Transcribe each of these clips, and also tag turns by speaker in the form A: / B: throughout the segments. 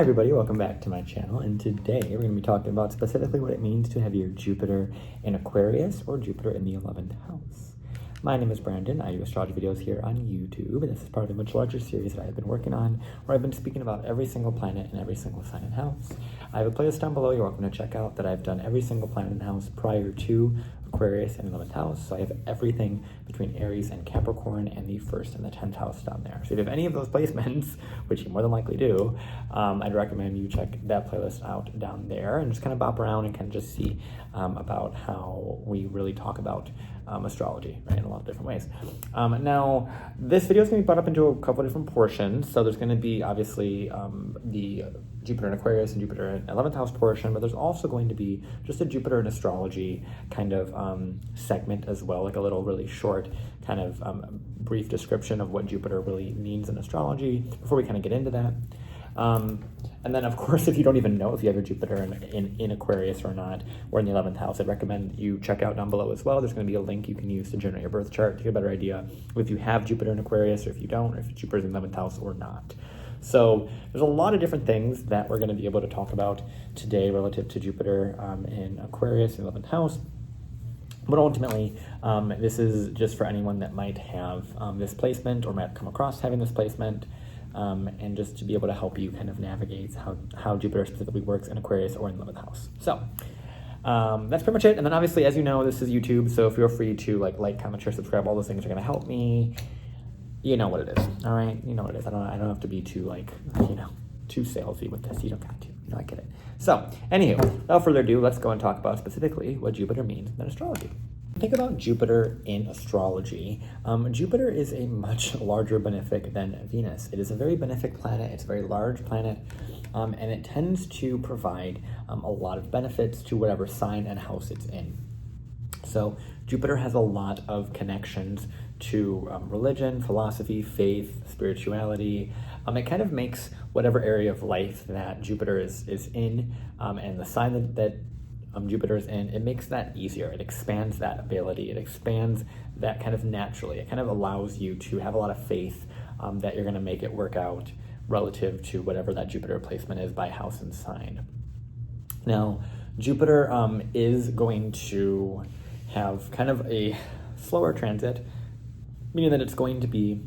A: Hi everybody, welcome back to my channel, and today we're going to be talking about specifically what it means to have your Jupiter in Aquarius or Jupiter in the 11th house. My name is Brandon. I do astrology videos here on YouTube, and this is part of a much larger series that I've been working on where I've been speaking about every single planet and every single sign and house. I have a playlist down below you're welcome to check out that I've done every single planet and house prior to Aquarius and 11th house, so I have everything between Aries and Capricorn and the 1st and the 10th house down there. So if you have any of those placements, which you more than likely do, I'd recommend you check that playlist out down there and just kind of bop around and kind of just see about how we really talk about astrology, right, in a lot of different ways. Now, this video is going to be brought up into a couple of different portions. So there's going to be obviously the Jupiter in Aquarius and Jupiter in 11th house portion, but there's also going to be just a Jupiter in astrology kind of segment as well, like a little really short kind of brief description of what Jupiter really means in astrology before we kind of get into that. And then, of course, if you don't even know if you have your Jupiter in Aquarius or not, or in the 11th house, I'd recommend you check out down below as well. There's going to be a link you can use to generate your birth chart to get a better idea if you have Jupiter in Aquarius or if you don't, or if Jupiter's in the 11th house or not. So there's a lot of different things that we're going to be able to talk about today relative to Jupiter in Aquarius in the 11th house. But ultimately, this is just for anyone that might have this placement or might come across having this placement. And just to be able to help you kind of navigate how Jupiter specifically works in Aquarius or in the 11th house. So that's pretty much it. And then obviously, as you know, this is YouTube, so feel free to like, comment, share, subscribe. All those things are going to help me. You know what it is, all right? You know what it is. I don't have to be too too salesy with this. You don't got to. I get it. So, anywho, without further ado, let's go and talk about specifically what Jupiter means in astrology. Think about Jupiter in astrology. Jupiter is a much larger benefic than Venus. It is a very benefic planet. It's a very large planet, and it tends to provide a lot of benefits to whatever sign and house it's in. So Jupiter has a lot of connections to religion, philosophy, faith, spirituality. It kind of makes whatever area of life that Jupiter is in, and the sign that Jupiter is in, it makes that easier. It expands that ability. It expands that kind of naturally. It kind of allows you to have a lot of faith that you're going to make it work out relative to whatever that Jupiter placement is by house and sign. Now, Jupiter is going to have kind of a slower transit, meaning that it's going to be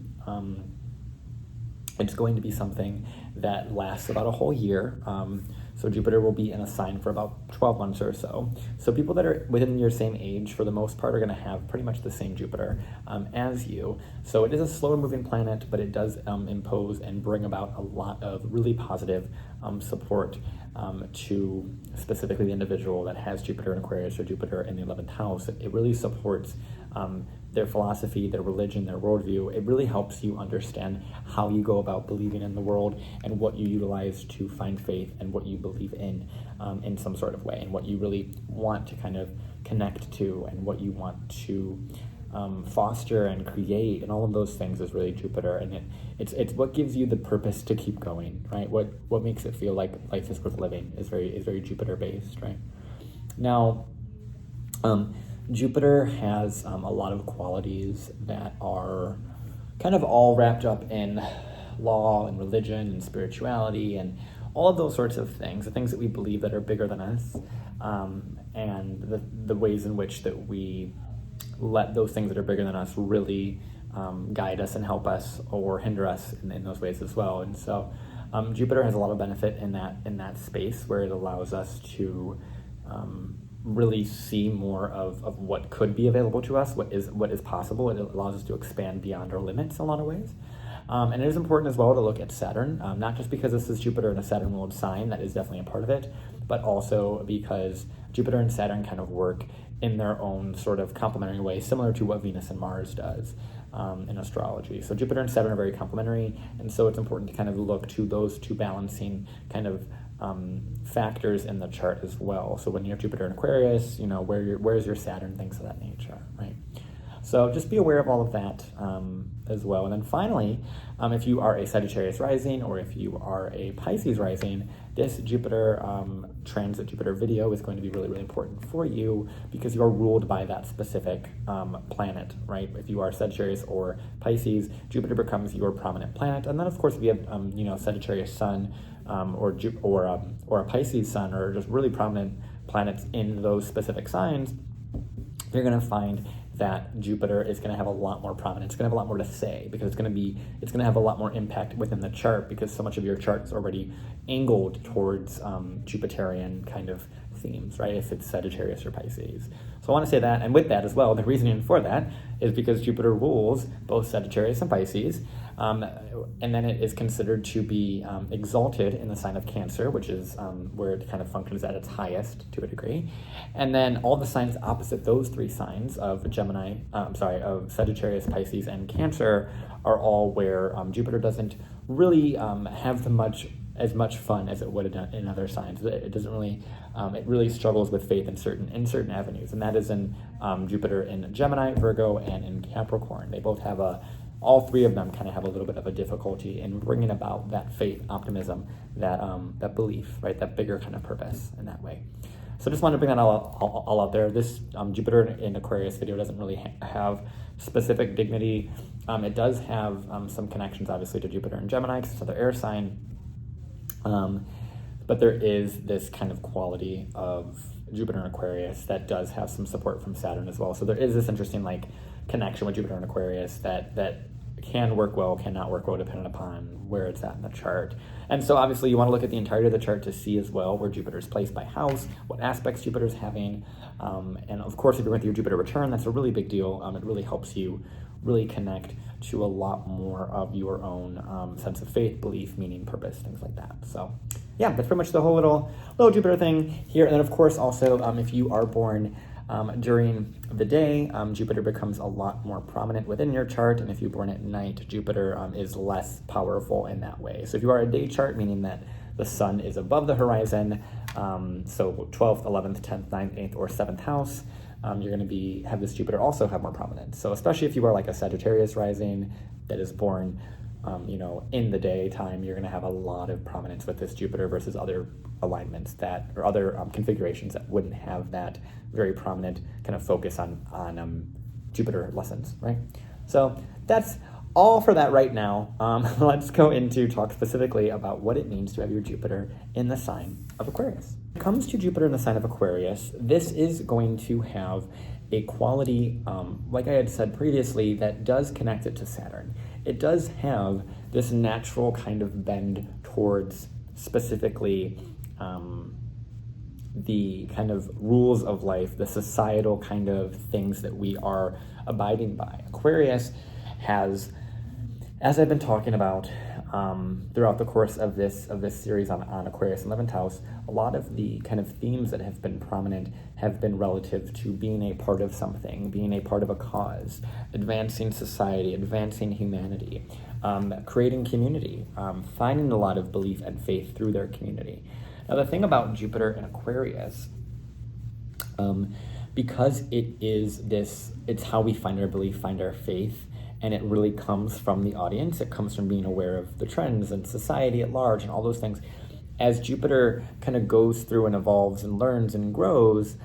A: something that lasts about a whole year. So Jupiter will be in a sign for about 12 months or so. So people that are within your same age, for the most part, are going to have pretty much the same Jupiter as you. So it is a slower moving planet, but it does impose and bring about a lot of really positive support to specifically the individual that has Jupiter in Aquarius or Jupiter in the 11th house. It really supports their philosophy, their religion, their worldview. It really helps you understand how you go about believing in the world and what you utilize to find faith and what you believe in some sort of way, and what you really want to kind of connect to and what you want to foster and create, and all of those things is really Jupiter, and it's what gives you the purpose to keep going, right? What makes it feel like life is worth living is very Jupiter based, right? Now, Jupiter has a lot of qualities that are kind of all wrapped up in law and religion and spirituality and all of those sorts of things, the things that we believe that are bigger than us, and the ways in which that we let those things that are bigger than us really guide us and help us or hinder us in those ways as well. And so Jupiter has a lot of benefit in that space where it allows us to really see more of what could be available to us, what is possible. It allows us to expand beyond our limits in a lot of ways. And it is important as well to look at Saturn, not just because this is Jupiter in a Saturn ruled sign, that is definitely a part of it, but also because Jupiter and Saturn kind of work in their own sort of complementary way, similar to what Venus and Mars does in astrology. So Jupiter and Saturn are very complementary, and so it's important to kind of look to those two balancing kind of factors in the chart as well. So when you have Jupiter in Aquarius, where's your Saturn, things of that nature, right? So just be aware of all of that as well. And then finally, if you are a Sagittarius rising or if you are a Pisces rising, this Jupiter transit Jupiter video is going to be really, really important for you because you're ruled by that specific planet, right? If you are Sagittarius or Pisces, Jupiter becomes your prominent planet. And then, of course, if you have, Sagittarius sun or a Pisces sun or just really prominent planets in those specific signs, you're going to find that Jupiter is going to have a lot more prominence. It's going to have a lot more to say because it's going to have a lot more impact within the chart because so much of your chart is already angled towards Jupiterian kind of themes, right? If it's Sagittarius or Pisces. So I want to say that, and with that as well, the reasoning for that is because Jupiter rules both Sagittarius and Pisces, and then it is considered to be exalted in the sign of Cancer, which is where it kind of functions at its highest to a degree. And then all the signs opposite those three signs of of Sagittarius, Pisces, and Cancer are all where Jupiter doesn't really have as much fun as it would in other signs. It doesn't really, it really struggles with faith in certain avenues, and that is in Jupiter in Gemini, Virgo, and in Capricorn. They both have all three of them kind of have a little bit of a difficulty in bringing about that faith, optimism, that belief, right? That bigger kind of purpose in that way. So just wanted to bring that all out there. This Jupiter in Aquarius video doesn't really have specific dignity. It does have some connections, obviously, to Jupiter in Gemini because it's another air sign. But there is this kind of quality of Jupiter in Aquarius that does have some support from Saturn as well. So there is this interesting connection with Jupiter in Aquarius that can work well, cannot work well, depending upon where it's at in the chart. And so obviously you want to look at the entirety of the chart to see as well where Jupiter is placed by house, what aspects Jupiter is having. And of course, if you're going through your Jupiter return, that's a really big deal. It really helps you really connect to a lot more of your own sense of faith, belief, meaning, purpose, things like that. So yeah, that's pretty much the whole little Jupiter thing here. And then of course also if you are born during the day, Jupiter becomes a lot more prominent within your chart, and if you're born at night, Jupiter is less powerful in that way. So if you are a day chart, meaning that the sun is above the horizon, so 12th, 11th, 10th, 9th, 8th, or 7th house, you're going to have this Jupiter also have more prominence. So especially if you are like a Sagittarius rising that is born in the daytime, you're going to have a lot of prominence with this Jupiter versus other alignments or other configurations that wouldn't have that very prominent kind of focus on Jupiter lessons, right? So that's all for that right now. Let's go into talk specifically about what it means to have your Jupiter in the sign of Aquarius. When it comes to Jupiter in the sign of Aquarius, this is going to have a quality, like I had said previously, that does connect it to Saturn. It does have this natural kind of bend towards specifically the kind of rules of life, the societal kind of things that we are abiding by. Aquarius has, as I've been talking about throughout the course of this series on Aquarius 11th house, a lot of the kind of themes that have been prominent have been relative to being a part of something, being a part of a cause, advancing society, advancing humanity, creating community, finding a lot of belief and faith through their community. Now, the thing about Jupiter in Aquarius, because it's how we find our belief, find our faith, and it really comes from the audience. It comes from being aware of the trends and society at large and all those things. As Jupiter kind of goes through and evolves and learns and grows,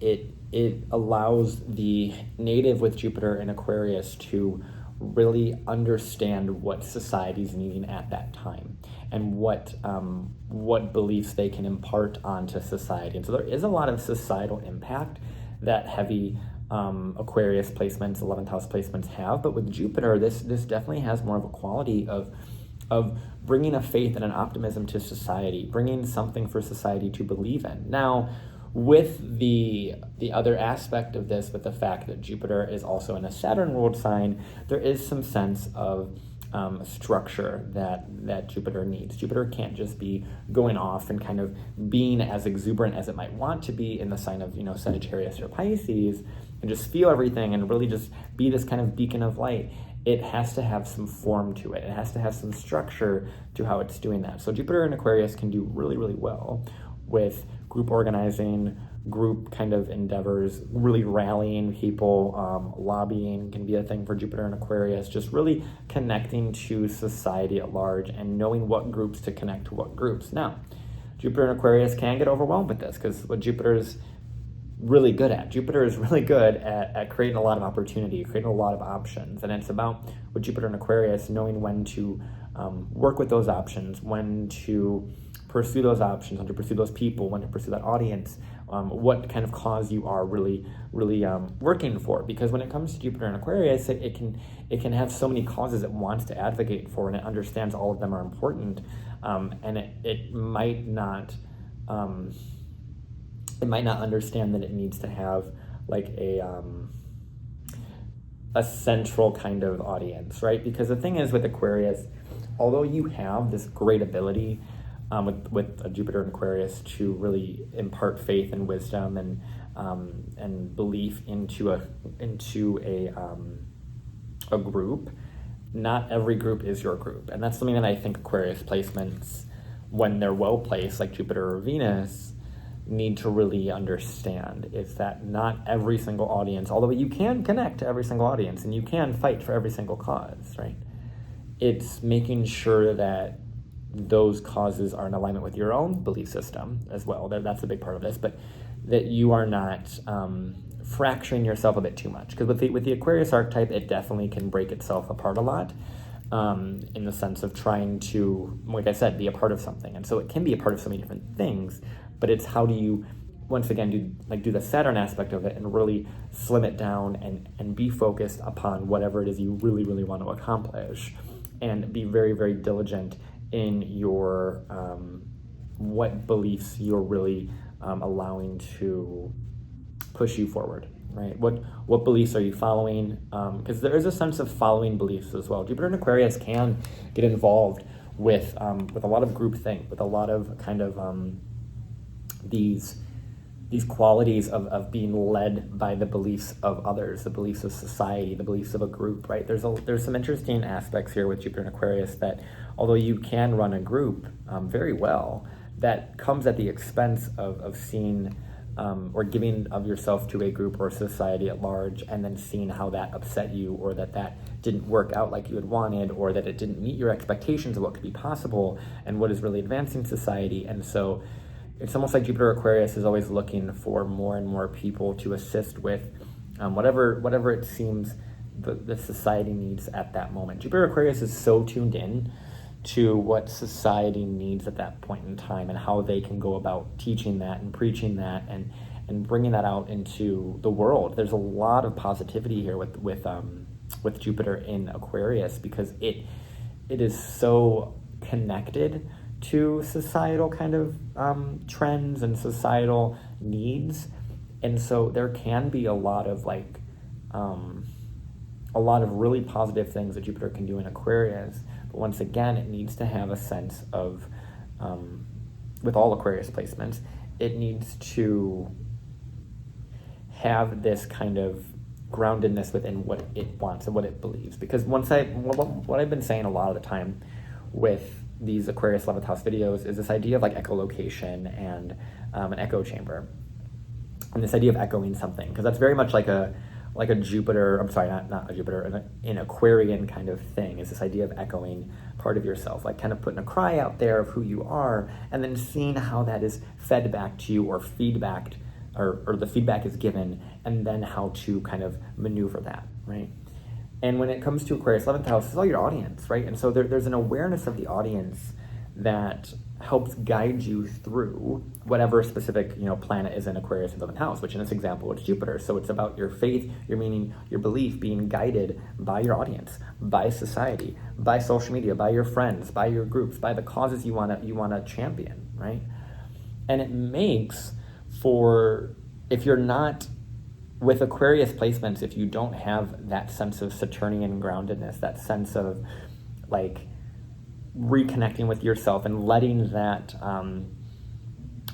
A: it allows the native with Jupiter in Aquarius to really understand what society's needing at that time and what beliefs they can impart onto society. And so there is a lot of societal impact that heavy Aquarius placements, 11th house placements have, but with Jupiter, this definitely has more of a quality of bringing a faith and an optimism to society, bringing something for society to believe in. Now, with the other aspect of this, with the fact that Jupiter is also in a Saturn-ruled sign, there is some sense of structure that Jupiter needs. Jupiter can't just be going off and kind of being as exuberant as it might want to be in the sign of Sagittarius or Pisces and just feel everything and really just be this kind of beacon of light. It has to have some form to it. It has to have some structure to how it's doing that. So Jupiter in Aquarius can do really, really well with group organizing, group kind of endeavors, really rallying people, lobbying can be a thing for Jupiter and Aquarius, just really connecting to society at large and knowing what groups to connect to what groups. Now, Jupiter and Aquarius can get overwhelmed with this because what Jupiter is really good at creating a lot of opportunity, creating a lot of options. And it's about, with Jupiter and Aquarius, knowing when to work with those options, when to pursue those options, when to pursue those people, when to pursue that audience, what kind of cause you are really working for. Because when it comes to Jupiter and Aquarius, it can have so many causes it wants to advocate for, and it understands all of them are important, and it might not understand that it needs to have like a central kind of audience, right? Because the thing is with Aquarius, although you have this great ability with Jupiter and Aquarius to really impart faith and wisdom and belief into a group, not every group is your group. And that's something that I think Aquarius placements, when they're well placed, like Jupiter or Venus, need to really understand, is that not every single audience, although you can connect to every single audience and you can fight for every single cause, right? It's making sure that those causes are in alignment with your own belief system as well. That's a big part of this, but that you are not fracturing yourself a bit too much. Because with the Aquarius archetype, it definitely can break itself apart a lot, in the sense of trying to, like I said, be a part of something. And so it can be a part of so many different things, but it's how do you, once again, do the Saturn aspect of it and really slim it down and be focused upon whatever it is you really, really want to accomplish, and be very, very diligent in your what beliefs you're really allowing to push you forward, right? What beliefs are you following? Because there is a sense of following beliefs as well. Jupiter and Aquarius can get involved with a lot of groupthink, with a lot of kind of these qualities of being led by the beliefs of others, the beliefs of society, the beliefs of a group, right? There's some interesting aspects here with Jupiter and Aquarius that, although you can run a group very well, that comes at the expense of seeing or giving of yourself to a group or society at large, and then seeing how that upset you, or that didn't work out like you had wanted, or that it didn't meet your expectations of what could be possible and what is really advancing society. And so it's almost like Jupiter Aquarius is always looking for more and more people to assist with whatever it seems the society needs at that moment. Jupiter Aquarius is so tuned in to what society needs at that point in time, and how they can go about teaching that and preaching that and bringing that out into the world. There's a lot of positivity here with Jupiter in Aquarius, because it is so connected to societal kind of trends and societal needs. And so there can be a lot of really positive things that Jupiter can do in Aquarius. But once again, it needs to have a sense of, with all Aquarius placements, it needs to have this kind of groundedness within what it wants and what it believes. Because what I've been saying a lot of the time with these Aquarius 11th house videos is this idea of like echolocation and an echo chamber, and this idea of echoing something, because that's very much like a Jupiter, I'm sorry, not a Jupiter, an Aquarian kind of thing, is this idea of echoing part of yourself, like kind of putting a cry out there of who you are, and then seeing how that is fed back to you, or feedbacked, or the feedback is given, and then how to kind of maneuver that, right? And when it comes to Aquarius 11th house, it's all your audience, right? And so there's an awareness of the audience that helps guide you through whatever specific planet is in Aquarius 11th house, which in this example, it's Jupiter. So it's about your faith, your meaning, your belief being guided by your audience, by society, by social media, by your friends, by your groups, by the causes you wanna champion, right? And it makes for, if you're not with Aquarius placements, if you don't have that sense of Saturnian groundedness, that sense of like reconnecting with yourself and letting that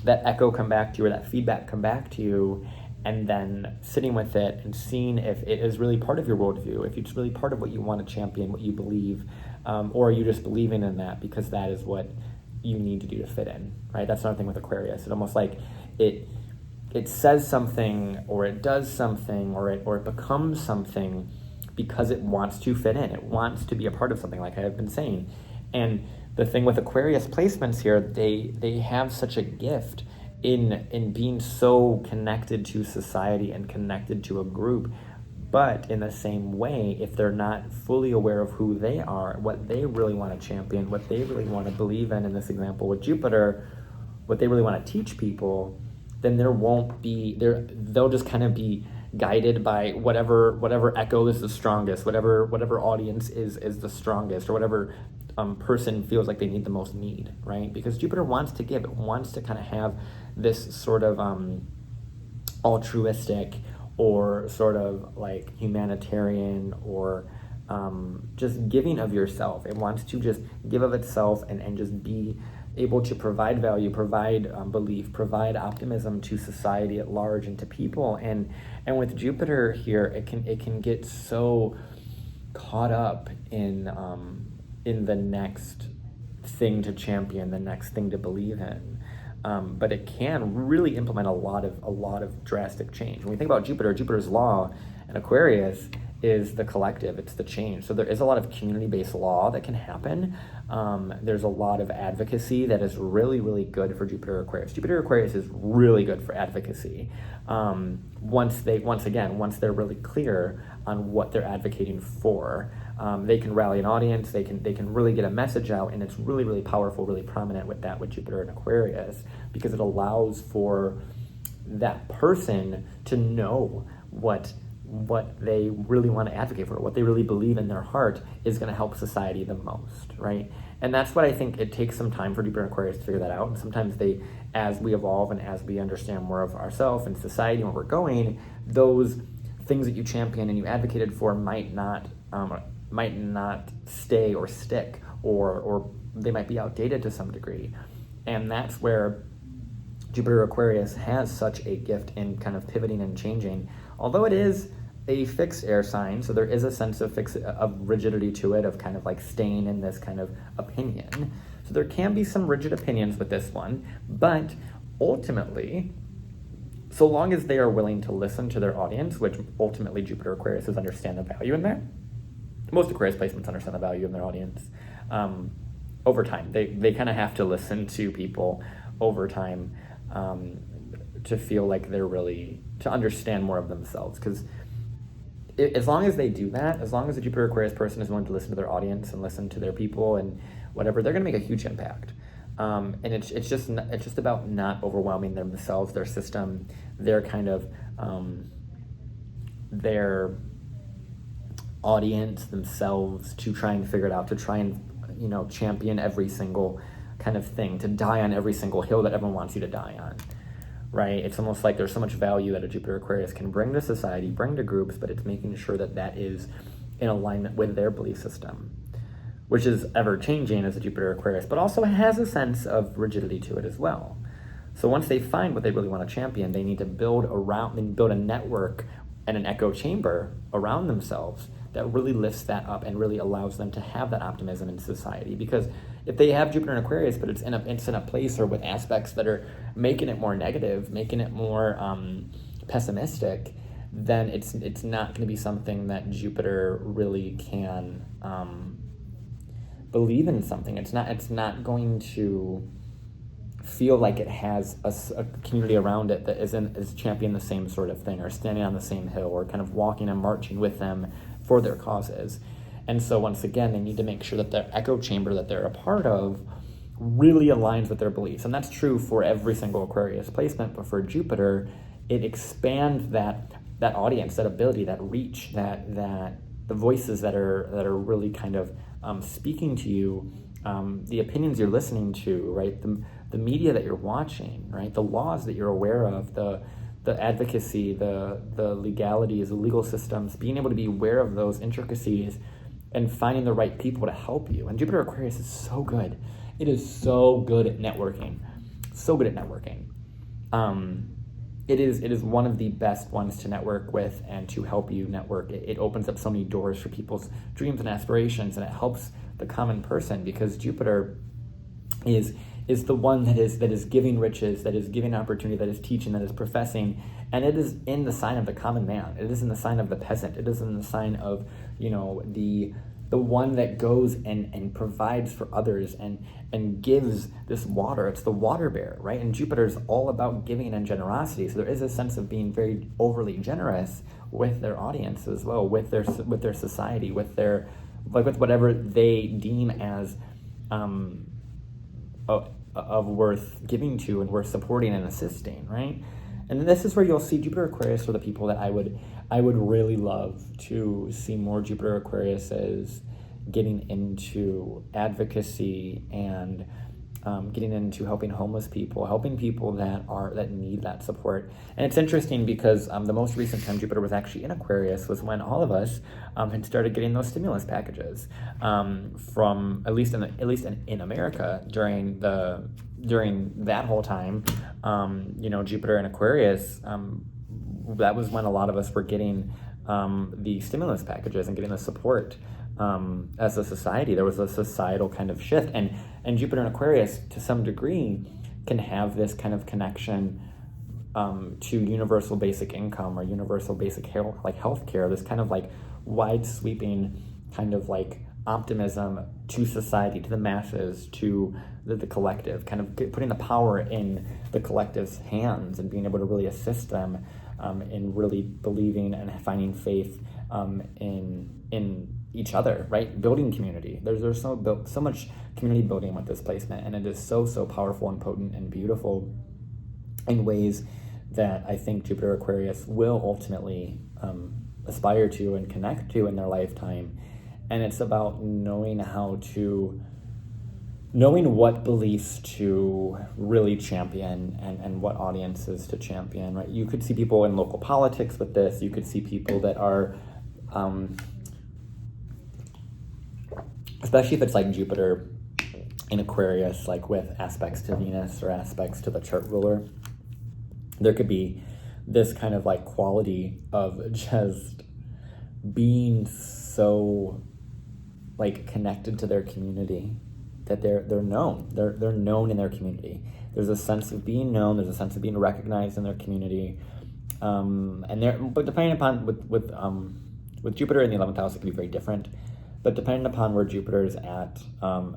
A: echo come back to you, or that feedback come back to you, and then sitting with it and seeing if it is really part of your worldview, if it's really part of what you want to champion, what you believe, or are you just believing in that because that is what you need to do to fit in, right? That's another thing with Aquarius. It's almost like it says something, or it does something, or it becomes something because it wants to fit in. It wants to be a part of something, like I have been saying. And the thing with Aquarius placements here, they have such a gift in being so connected to society and connected to a group. But in the same way, if they're not fully aware of who they are, what they really want to champion, what they really want to believe in this example with Jupiter, what they really want to teach people, then they'll just kind of be guided by whatever echo is the strongest, whatever audience is the strongest, or whatever person feels like they need the most need, right? Because Jupiter wants to give, it wants to kind of have this sort of altruistic, or sort of like humanitarian, or just giving of yourself. It wants to just give of itself and just be able to provide value, provide belief, provide optimism to society at large and to people. And with Jupiter here, it can get so caught up in the next thing to champion, the next thing to believe in. But it can really implement a lot of drastic change. When we think about Jupiter's law in Aquarius is the collective, it's the change. So there is a lot of community-based law that can happen. There's a lot of advocacy that is really, really good for Jupiter Aquarius. Jupiter Aquarius is really good for advocacy. Once they're really clear on what they're advocating for, they can rally an audience, they can really get a message out, and it's really, really powerful, really prominent with Jupiter and Aquarius, because it allows for that person to know what they really want to advocate for, what they really believe in their heart is going to help society the most, right? And that's what I think it takes some time for Jupiter and Aquarius to figure that out. And sometimes as we evolve and as we understand more of ourselves and society and where we're going, those things that you champion and you advocated for might not stay or stick, or they might be outdated to some degree. And that's where Jupiter Aquarius has such a gift in kind of pivoting and changing. Although it is a fixed air sign, so there is a sense of rigidity to it, of kind of like staying in this kind of opinion. So there can be some rigid opinions with this one, but ultimately, so long as they are willing to listen to their audience, which ultimately Jupiter Aquarius is understand the value in there. Most Aquarius placements understand the value in their audience. Over time, they kind of have to listen to people over time to feel like they're really, to understand more of themselves. Because as long as they do that, as long as the Jupiter Aquarius person is willing to listen to their audience and listen to their people and whatever, they're going to make a huge impact. And it's just about not overwhelming themselves, their system, their kind of their audience themselves, to try and figure it out, to try and champion every single kind of thing, to die on every single hill that everyone wants you to die on, right? It's almost like there's so much value that a Jupiter Aquarius can bring to society, bring to groups, but it's making sure that is in alignment with their belief system, which is ever changing as a Jupiter Aquarius, but also has a sense of rigidity to it as well. So once they find what they really want to champion, they need to build a network and an echo chamber around themselves that really lifts that up and really allows them to have that optimism in society. Because if they have Jupiter and Aquarius, but it's in a place or with aspects that are making it more negative, making it more pessimistic, then it's not going to be something that Jupiter really can believe in something. It's not going to feel like it has a community around it that is championing the same sort of thing, or standing on the same hill, or kind of walking and marching with them for their causes. And so once again, they need to make sure that their echo chamber that they're a part of really aligns with their beliefs. And that's true for every single Aquarius placement, but for Jupiter, it expands that audience, that ability, that reach, that the voices that are really kind of speaking to you, the opinions you're listening to, right? The media that you're watching, right? The laws that you're aware of, the advocacy, the legalities, the legal systems, being able to be aware of those intricacies and finding the right people to help you. And Jupiter Aquarius is so good. It is so good at networking. So good at networking. It is one of the best ones to network with and to help you network. It opens up so many doors for people's dreams and aspirations, and it helps the common person, because Jupiter is is the one that is giving riches, that is giving opportunity, that is teaching, that is professing, and it is in the sign of the common man. It is in the sign of the peasant. It is in the sign of, the one that goes and provides for others and gives this water. It's the water bearer, right? And Jupiter is all about giving and generosity. So there is a sense of being very overly generous with their audience as well, with their society, with whatever they deem as of worth giving to and worth supporting and assisting, right? And this is where you'll see Jupiter Aquarius for the people that I would really love to see more Jupiter Aquariuses getting into advocacy and getting into helping homeless people, helping people that need that support. And it's interesting because the most recent time Jupiter was actually in Aquarius was when all of us had started getting those stimulus packages from at least in America during that whole time. Jupiter in Aquarius, that was when a lot of us were getting the stimulus packages and getting the support. As a society, there was a societal kind of shift, and Jupiter in Aquarius, to some degree, can have this kind of connection to universal basic income or universal basic healthcare. This kind of like wide sweeping kind of like optimism to society, to the masses, to the collective, kind of putting the power in the collective's hands and being able to really assist them in really believing and finding faith in each other, right? Building community. There's so much community building with this placement, and it is so powerful and potent and beautiful in ways that I think Jupiter Aquarius will ultimately aspire to and connect to in their lifetime. And it's about knowing what beliefs to really champion and what audiences to champion, right? You could see people in local politics with this. You could see people that are especially if it's like Jupiter in Aquarius, like with aspects to Venus or aspects to the chart ruler, there could be this kind of like quality of just being so like connected to their community that they're known. They're known in their community. There's a sense of being known. There's a sense of being recognized in their community. But depending upon with Jupiter in the 11th house, it can be very different. But depending upon where Jupiter is at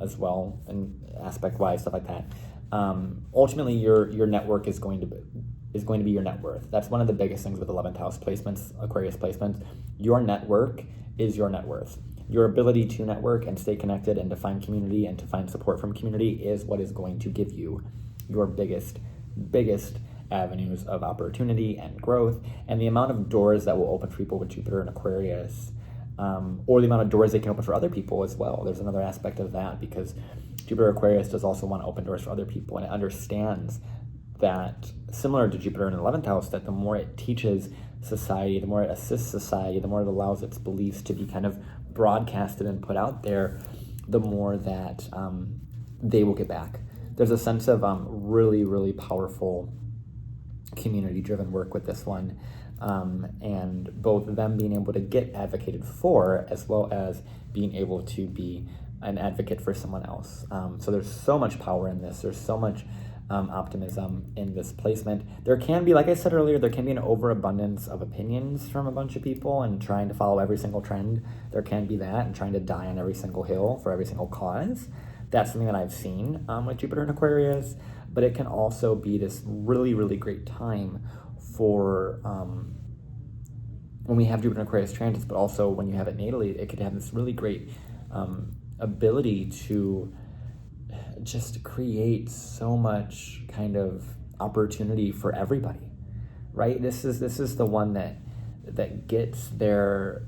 A: as well, and aspect-wise, stuff like that, ultimately your network is going to be your net worth. That's one of the biggest things with 11th house placements, Aquarius placements. Your network is your net worth. Your ability to network and stay connected and to find community and to find support from community is what is going to give you your biggest avenues of opportunity and growth, and the amount of doors that will open for people with Jupiter in Aquarius, or the amount of doors they can open for other people as well. There's another aspect of that, because Jupiter Aquarius does also want to open doors for other people, and it understands that, similar to Jupiter in the 11th house, that the more it teaches society, the more it assists society, the more it allows its beliefs to be kind of broadcasted and put out there, the more that they will get back. There's a sense of really powerful community-driven work with this one, and both of them being able to get advocated for, as well as being able to be an advocate for someone else. So there's so much power in this. There's so much optimism in this placement. There can be, like I said earlier, there can be an overabundance of opinions from a bunch of people and trying to follow every single trend. There can be that, and trying to die on every single hill for every single cause. That's something that I've seen with Jupiter in Aquarius. But it can also be this really great time for when we have Jupiter in Aquarius transits, but also when you have it natally, it could have this really great ability to just create so much kind of opportunity for everybody, right? This is the one that gets their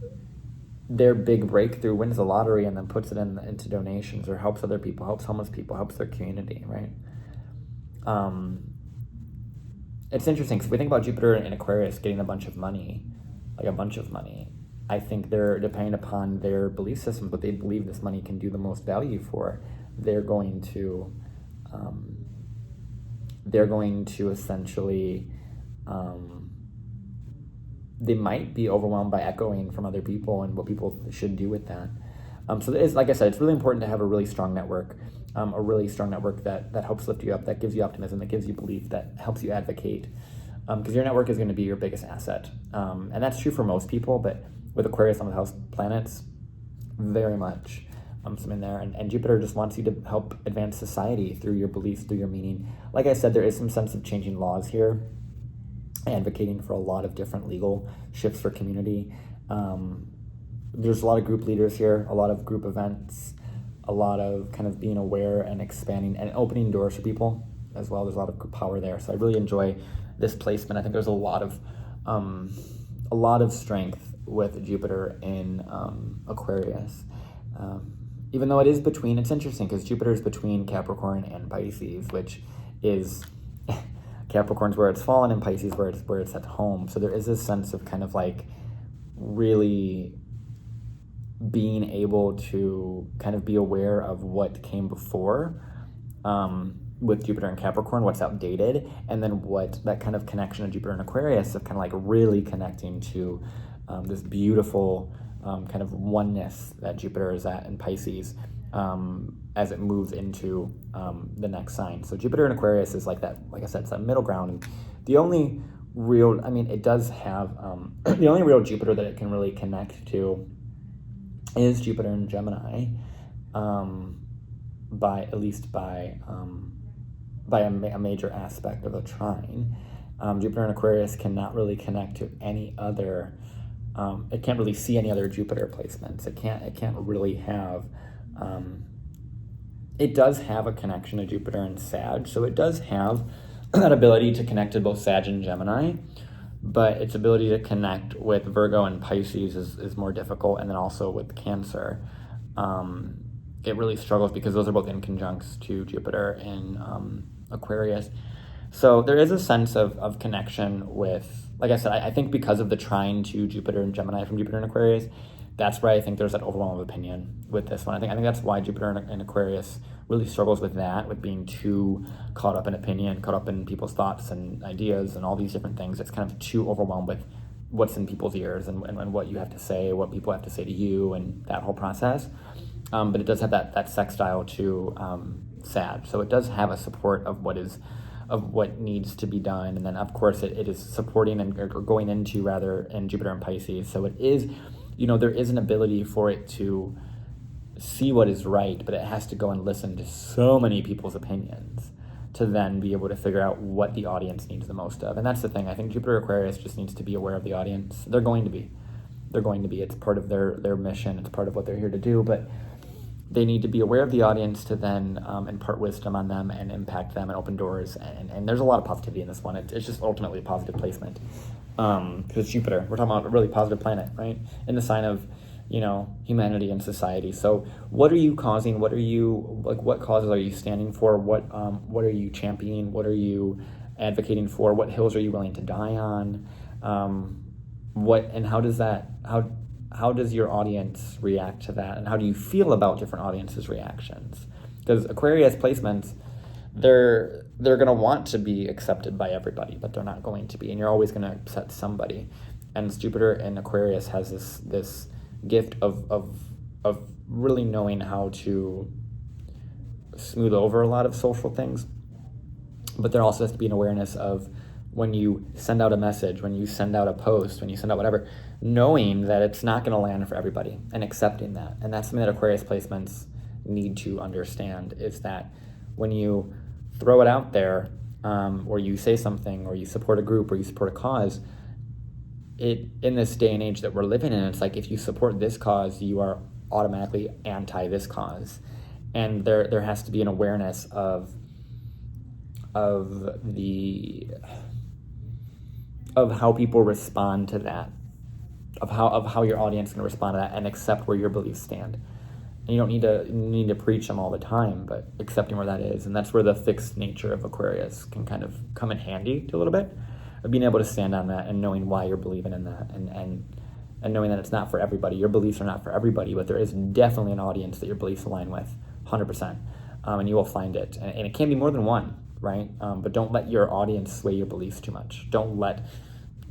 A: big breakthrough, wins the lottery, and then puts it into donations, or helps other people, helps homeless people, helps their community, right? It's interesting because we think about Jupiter in Aquarius getting a bunch of money. I think they're, depending upon their belief systems, what they believe this money can do the most value for, they're going to essentially, they might be overwhelmed by echoing from other people and what people should do with that. So it is, like I said, it's really important to have a really strong network. a really strong network that helps lift you up, that gives you optimism, that gives you belief, that helps you advocate. Because your network is going to be your biggest asset. And that's true for most people, but with Aquarius on the house planets, very much something there. And Jupiter just wants you to help advance society through your beliefs, through your meaning. Like I said, there is some sense of changing laws here, advocating for a lot of different legal shifts for community. There's a lot of group leaders here, a lot of group events, a lot of kind of being aware and expanding and opening doors for people as well. There's a lot of power there. So I really enjoy this placement. I think there's a lot of strength with Jupiter in Aquarius. Even though it's interesting because Jupiter is between Capricorn and Pisces, which is Capricorn's where it's fallen and Pisces where it's at home. So there is this sense of kind of like really being able to kind of be aware of what came before with Jupiter and Capricorn, what's outdated, and then what that kind of connection of Jupiter and Aquarius of kind of like really connecting to this beautiful kind of oneness that Jupiter is at in Pisces as it moves into the next sign. So Jupiter and Aquarius is like that, like I said, it's that middle ground. And the only real, it does have, the only real Jupiter that it can really connect to is Jupiter in Gemini, by a major aspect of a trine. Jupiter in Aquarius cannot really connect to any other. It can't really see any other Jupiter placements. It can't really have. It does have a connection to Jupiter and Sag, so it does have that ability to connect to both Sag and Gemini. But its ability to connect with Virgo and Pisces is more difficult, and then also with Cancer. It really struggles because those are both in conjuncts to Jupiter in Aquarius. So there is a sense of connection with, like I said, I think because of the trine to Jupiter and Gemini from Jupiter and Aquarius, that's where I think there's that overwhelming opinion with this one. I think that's why Jupiter in Aquarius really struggles with that, with being too caught up in opinion, caught up in people's thoughts and ideas and all these different things. It's kind of too overwhelmed with what's in people's ears and what you have to say, what people have to say to you, and that whole process. But it does have that sextile to Sag. So it does have a support of what needs to be done. And then, of course, it is supporting or going into, rather, in Jupiter and Pisces. So it is, there is an ability for it to see what is right, but it has to go and listen to so many people's opinions to then be able to figure out what the audience needs the most of. And that's the thing. I think Jupiter Aquarius just needs to be aware of the audience. They're going to be. It's part of their mission. It's part of what they're here to do. But they need to be aware of the audience to then impart wisdom on them and impact them and open doors. And there's a lot of positivity in this one. It's just ultimately a positive placement. Because it's Jupiter. We're talking about a really positive planet, right? In the sign of, humanity and society. So what are you causing? What causes are you standing for? What are you championing? What are you advocating for? What hills are you willing to die on? How does your audience react to that? And how do you feel about different audiences' reactions? Because Aquarius placements, they're going to want to be accepted by everybody, but they're not going to be. And you're always going to upset somebody. And Jupiter in Aquarius has this gift of really knowing how to smooth over a lot of social things. But there also has to be an awareness of when you send out a message, when you send out a post, when you send out whatever, knowing that it's not going to land for everybody and accepting that. And that's something that Aquarius placements need to understand, is that when you throw it out there, or you say something, or you support a group, or you support a cause, in this day and age that we're living in, it's like if you support this cause, you are automatically anti this cause. And there has to be an awareness of how people respond to that, of how your audience is going to respond to that and accept where your beliefs stand. And you don't need to preach them all the time, but accepting where that is. And that's where the fixed nature of Aquarius can kind of come in handy to a little bit, of being able to stand on that and knowing why you're believing in that, and knowing that it's not for everybody. Your beliefs are not for everybody, but there is definitely an audience that your beliefs align with, 100%. And you will find it. And it can be more than one, right? But don't let your audience sway your beliefs too much. Don't let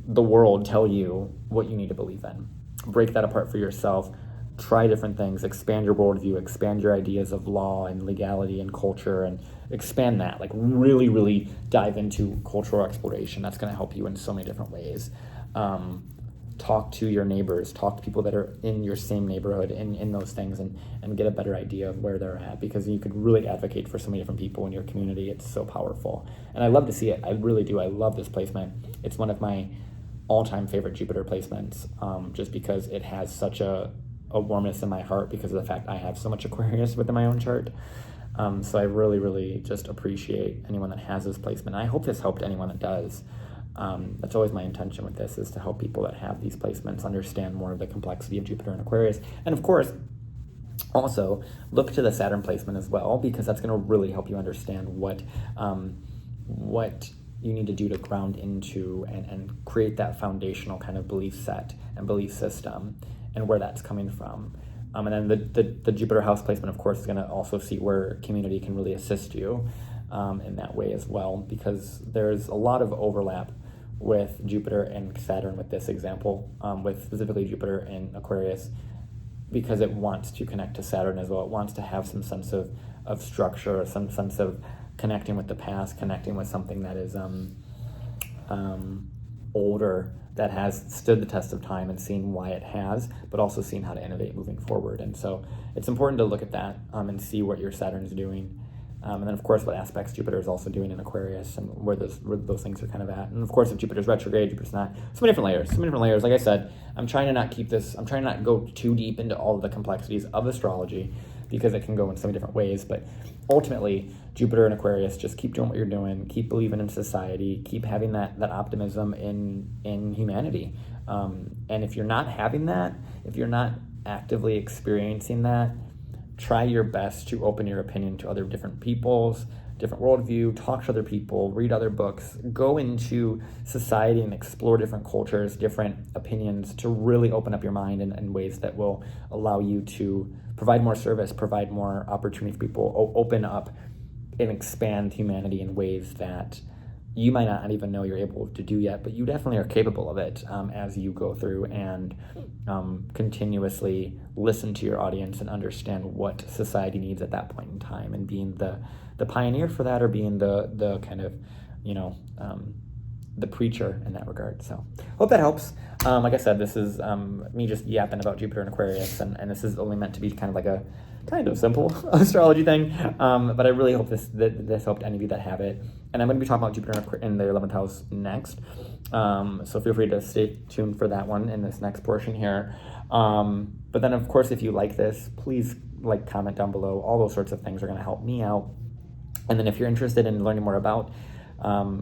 A: the world tell you what you need to believe in. Break that apart for yourself. try different things, expand your worldview, expand your ideas of law and legality and culture, and expand that. Like really, really dive into cultural exploration. That's going to help you in so many different ways. Talk to your neighbors, talk to people that are in your same neighborhood in those things, and get a better idea of where they're at, because you could really advocate for so many different people in your community. It's so powerful. And I love to see it. I really do. I love this placement. It's one of my all-time favorite Jupiter placements, just because it has such a warmness in my heart because of the fact I have so much Aquarius within my own chart. So I really, really just appreciate anyone that has this placement. I hope this helped anyone that does. That's always my intention with this, is to help people that have these placements understand more of the complexity of Jupiter and Aquarius. And of course, also look to the Saturn placement as well, because that's going to really help you understand what you need to do to ground into and create that foundational kind of belief set and belief system, and where that's coming from. And then the Jupiter house placement, of course, is going to also see where community can really assist you in that way as well, because there's a lot of overlap with Jupiter and Saturn with this example, with specifically Jupiter and Aquarius, because it wants to connect to Saturn as well. It wants to have some sense of structure, some sense of connecting with the past, connecting with something that is older, that has stood the test of time, and seeing why it has, but also seeing how to innovate moving forward. And so it's important to look at that and see what your Saturn is doing. And then, of course, what aspects Jupiter is also doing in Aquarius, and where those things are kind of at. And, of course, if Jupiter's retrograde, Jupiter's not. So many different layers. Like I said, I'm trying to not go too deep into all of the complexities of astrology, because it can go in so many different ways. But ultimately, Jupiter and Aquarius, just keep doing what you're doing, keep believing in society, keep having that optimism in humanity. And if you're not having that, if you're not actively experiencing that, try your best to open your opinion to other different people's different worldview, talk to other people, read other books, go into society and explore different cultures, different opinions, to really open up your mind in ways that will allow you to provide more service, provide more opportunity for people, open up and expand humanity in ways that you might not even know you're able to do yet, but you definitely are capable of it as you go through and continuously listen to your audience and understand what society needs at that point in time, and being the pioneer for that, or being the kind of, the preacher in that regard. So hope that helps. Like I said, this is me just yapping about Jupiter and Aquarius, and this is only meant to be kind of like a kind of simple astrology thing, but I really hope this helped any of you that have it. And I'm going to be talking about Jupiter in the 11th house next, so feel free to stay tuned for that one in this next portion here. But then, of course, if you like this, please comment down below. All those sorts of things are going to help me out. And then if you're interested in learning more about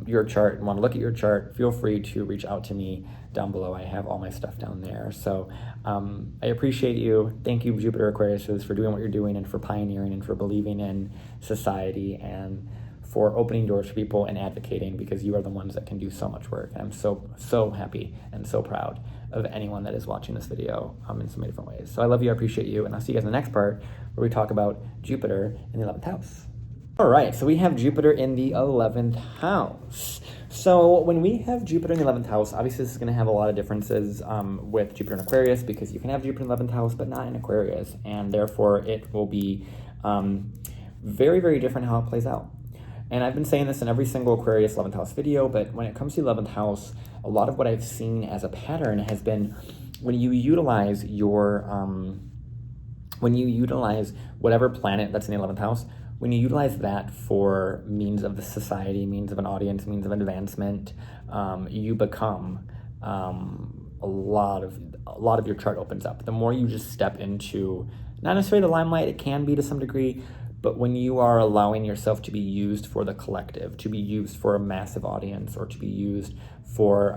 A: your chart and want to look at your chart, feel free to reach out to me down below. I have all my stuff down there. So I appreciate you. Thank you, Jupiter Aquarius, for doing what you're doing, and for pioneering, and for believing in society, and for opening doors for people and advocating, because you are the ones that can do so much work. And I'm so happy and so proud of anyone that is watching this video in so many different ways. So I love you, I appreciate you, and I'll see you guys in the next part, where we talk about Jupiter in the 11th house. All right, so we have Jupiter in the 11th house. So when we have Jupiter in the 11th house, obviously this is going to have a lot of differences with Jupiter in Aquarius, because you can have Jupiter in the 11th house, but not in Aquarius. And therefore, it will be very, very different how it plays out. And I've been saying this in every single Aquarius 11th house video, but when it comes to the 11th house, a lot of what I've seen as a pattern has been when you utilize whatever planet that's in the 11th house, when you utilize that for means of the society, means of an audience, means of advancement, you become a lot of your chart opens up. The more you just step into, not necessarily the limelight, it can be to some degree, but when you are allowing yourself to be used for the collective, to be used for a massive audience, or to be used for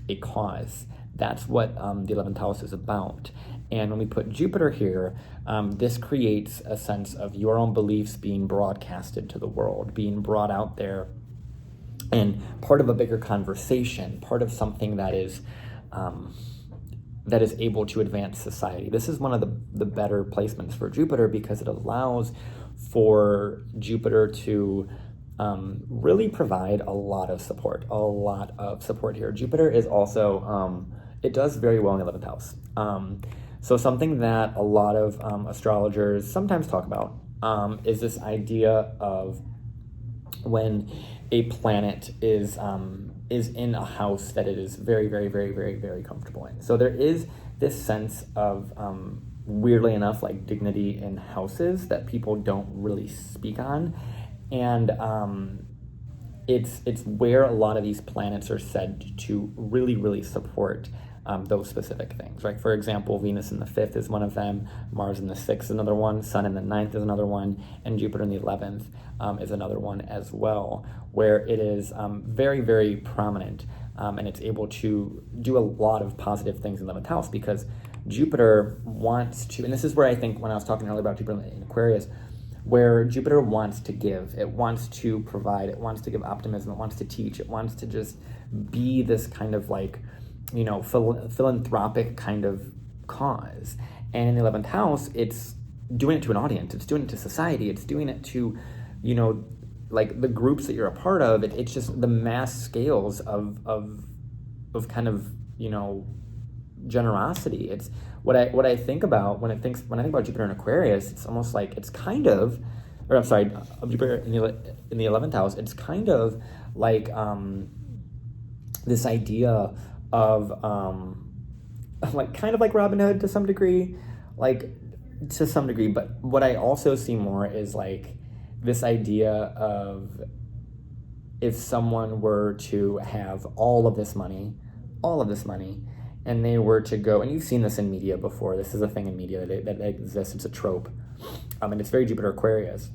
A: a cause, that's what the 11th house is about. And when we put Jupiter here, this creates a sense of your own beliefs being broadcasted to the world, being brought out there, and part of a bigger conversation, part of something that is able to advance society. This is one of the better placements for Jupiter, because it allows for Jupiter to really provide a lot of support here. Jupiter is also, it does very well in the 11th house. So something that a lot of astrologers sometimes talk about is this idea of when a planet is in a house that it is very, very, very, very, very comfortable in. So there is this sense of, weirdly enough, like dignity in houses that people don't really speak on. And it's where a lot of these planets are said to really, really support those specific things, right? For example, Venus in the 5th is one of them, Mars in the 6th is another one, Sun in the 9th is another one, and Jupiter in the 11th is another one as well, where it is very, very prominent, and it's able to do a lot of positive things in the 11th house, because Jupiter wants to, and this is where I think when I was talking earlier about Jupiter in Aquarius, where Jupiter wants to give, it wants to provide, it wants to give optimism, it wants to teach, it wants to just be this kind of like, philanthropic kind of cause. And in the 11th house, it's doing it to an audience, it's doing it to society, it's doing it to, like the groups that you're a part of. It's just the mass scales of kind of, generosity. It's what I think about when I think about Jupiter in Aquarius. It's almost like Jupiter in the 11th house. It's kind of like this idea of like kind of like Robin Hood to some degree, but what I also see more is like this idea of if someone were to have all of this money, and they were to go, and you've seen this in media before, this is a thing in media that exists, it's a trope, and it's very Jupiter Aquarius,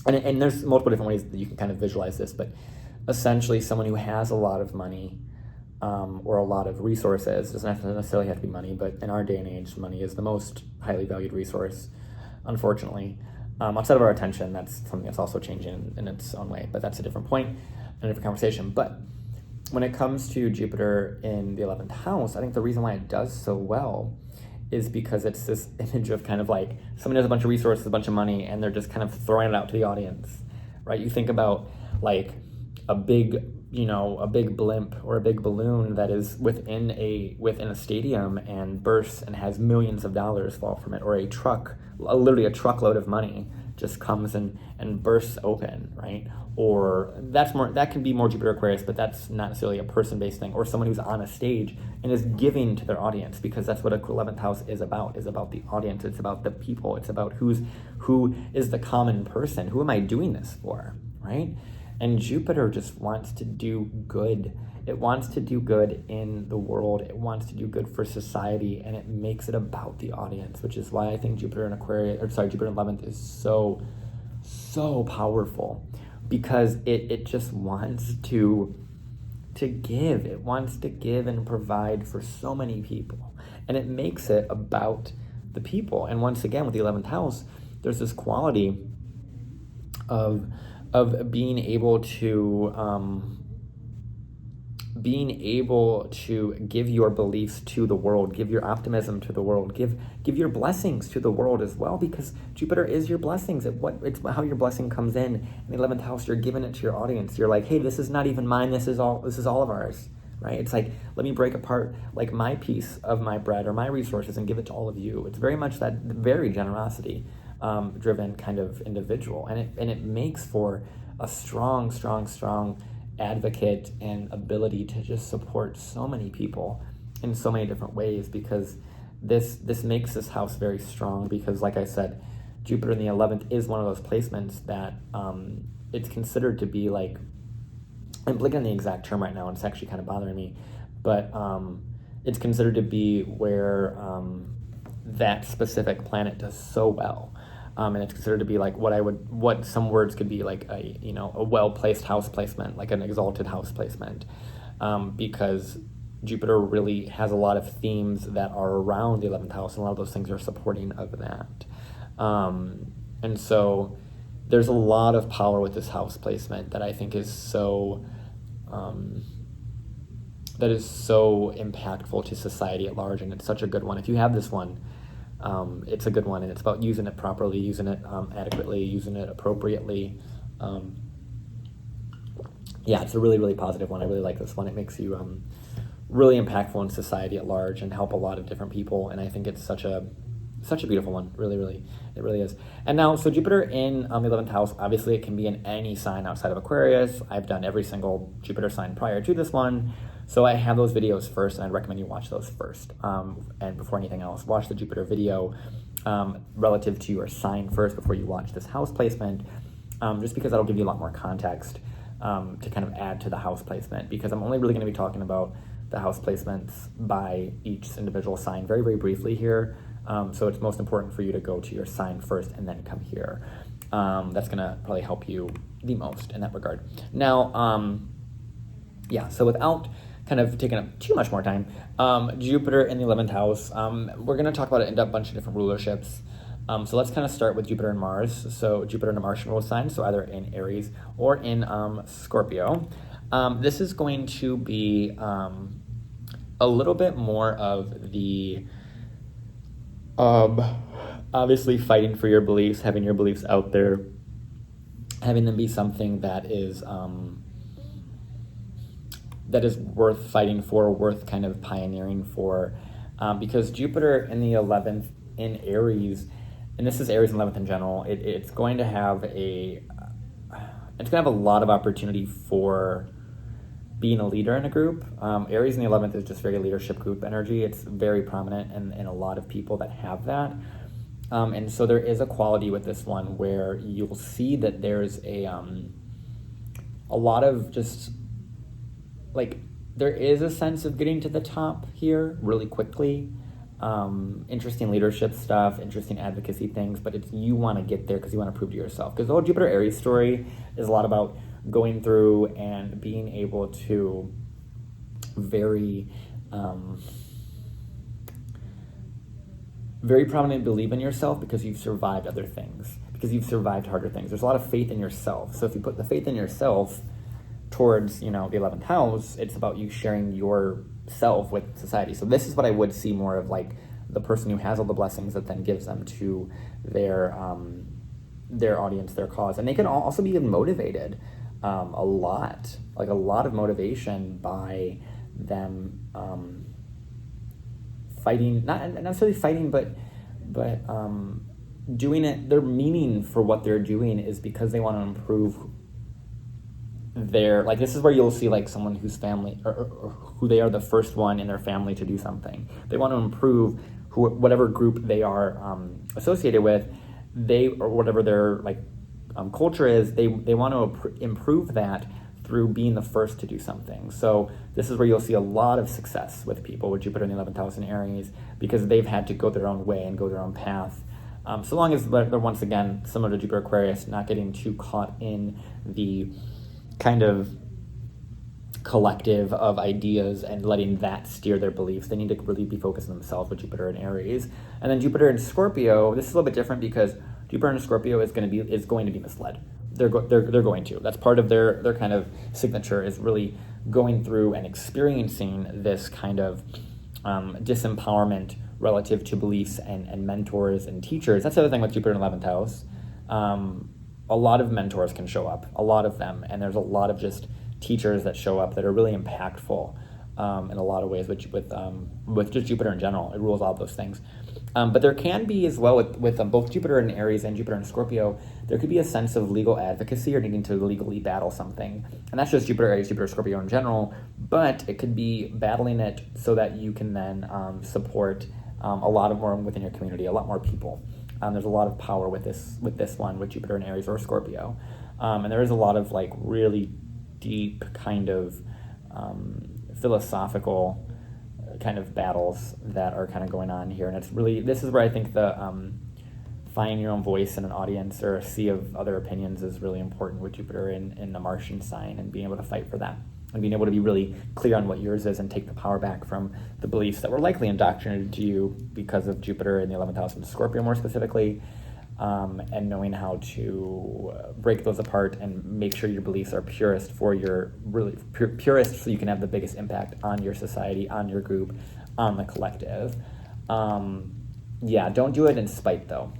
A: and there's multiple different ways that you can kind of visualize this, but essentially someone who has a lot of money, or a lot of resources, doesn't necessarily have to be money, but in our day and age, money is the most highly valued resource, unfortunately. Outside of our attention, that's something that's also changing in its own way, but that's a different point and a different conversation. But when it comes to Jupiter in the 11th house, I think the reason why it does so well is because it's this image of kind of like someone has a bunch of resources, a bunch of money, and they're just kind of throwing it out to the audience, right? You think about like a big blimp or a big balloon that is within a stadium and bursts and has millions of dollars fall from it, or a truck, literally a truckload of money just comes and bursts open, right? Or that can be more Jupiter Aquarius, but that's not necessarily a person-based thing, or someone who's on a stage and is giving to their audience, because that's what a 11th house is about the audience, it's about the people, it's about who is the common person, who am I doing this for, right? And Jupiter just wants to do good. It wants to do good in the world. It wants to do good for society, and it makes it about the audience, which is why I think Jupiter in 11th is so powerful, because it just wants to give. It wants to give and provide for so many people, and it makes it about the people. And once again, with the 11th house, there's this quality of being able to give your beliefs to the world, give your optimism to the world, give your blessings to the world as well, because Jupiter is your blessings. It's how your blessing comes in the 11th house. You're giving it to your audience. You're like, hey, this is not even mine. This is all of ours, right? It's like, let me break apart like my piece of my bread or my resources and give it to all of you. It's very much that very generosity driven kind of individual, and it makes for a strong advocate and ability to just support so many people in so many different ways, because this makes this house very strong, because like I said, Jupiter in the 11th is one of those placements that it's considered to be like, I'm blanking on the exact term right now, and it's actually kind of bothering me, but it's considered to be where that specific planet does so well. And it's considered to be like what some words could be like a well-placed house placement, like an exalted house placement, because Jupiter really has a lot of themes that are around the 11th house, and a lot of those things are supporting of that. And so there's a lot of power with this house placement that I think is so impactful to society at large, and it's such a good one. If you have this one, it's a good one, and it's about using it properly, using it adequately, using it appropriately. It's a really, really positive one. I really like this one. It makes you really impactful in society at large and help a lot of different people. And I think it's such a beautiful one. Really, it really is. And now, so Jupiter in the 11th house, obviously it can be in any sign outside of Aquarius. I've done every single Jupiter sign prior to this one. So I have those videos first, and I'd recommend you watch those first. And before anything else, watch the Jupiter video relative to your sign first before you watch this house placement, just because that'll give you a lot more context to kind of add to the house placement, because I'm only really going to be talking about the house placements by each individual sign very, very briefly here. So it's most important for you to go to your sign first and then come here. That's going to probably help you the most in that regard. Now, so without kind of taking up too much more time, Jupiter in the 11th house, we're going to talk about it in a bunch of different rulerships. So let's kind of start with Jupiter and Mars. So Jupiter in a Martian rule sign, so either in Aries or in Scorpio. This is going to be a little bit more of the obviously fighting for your beliefs, having your beliefs out there, having them be something that is worth fighting for, worth kind of pioneering for, because Jupiter in the 11th in Aries, and this is Aries and 11th in general, it's going to have a lot of opportunity for being a leader in a group. Aries in the 11th is just very leadership group energy. It's very prominent in a lot of people that have that. And so there is a quality with this one where you'll see that there's a lot of just, like, there is a sense of getting to the top here really quickly. Interesting leadership stuff, interesting advocacy things, but it's, you want to get there because you want to prove to yourself. Because the whole Jupiter Aries story is a lot about going through and being able to very prominently believe in yourself because you've survived other things, because you've survived harder things. There's a lot of faith in yourself. So if you put the faith in yourself towards, the 11th house, it's about you sharing yourself with society. So this is what I would see more of, like, the person who has all the blessings that then gives them to their audience, their cause. And they can also be motivated a lot of motivation by them fighting, not necessarily fighting, but doing it. Their meaning for what they're doing is because they want to improve like, this is where you'll see, like, someone whose family or who they are the first one in their family to do something. They want to improve whatever group they are associated with, or whatever their, like, culture is. They want to improve that through being the first to do something. So this is where you'll see a lot of success with people with Jupiter in the 11th house in Aries, because they've had to go their own way and go their own path. So long as they're, once again, similar to Jupiter Aquarius, not getting too caught in the kind of collective of ideas and letting that steer their beliefs. They need to really be focused on themselves with Jupiter in Aries. And then Jupiter in Scorpio, this is a little bit different because Jupiter in Scorpio is going to be misled. They're going to. That's part of their kind of signature, is really going through and experiencing this kind of disempowerment relative to beliefs and mentors and teachers. That's the other thing with Jupiter in 11th house. A lot of mentors can show up, a lot of them, and there's a lot of just teachers that show up that are really impactful in a lot of ways with just Jupiter in general. It rules all those things. But there can be as well with both Jupiter in Aries and Jupiter in Scorpio, there could be a sense of legal advocacy or needing to legally battle something. And that's just Jupiter Aries, Jupiter Scorpio in general, but it could be battling it so that you can then support a lot of more within your community, a lot more people. There's a lot of power with this one, with Jupiter in Aries or Scorpio. And there is a lot of, like, really deep kind of philosophical kind of battles that are kind of going on here. And it's really, this is where I think the finding your own voice in an audience or a sea of other opinions is really important with Jupiter in the Martian sign, and being able to fight for that and being able to be really clear on what yours is and take the power back from the beliefs that were likely indoctrinated to you because of Jupiter in the 11th house and Scorpio more specifically, and knowing how to break those apart and make sure your beliefs are purest for your really purest, so you can have the biggest impact on your society, on your group, on the collective. Don't do it in spite though.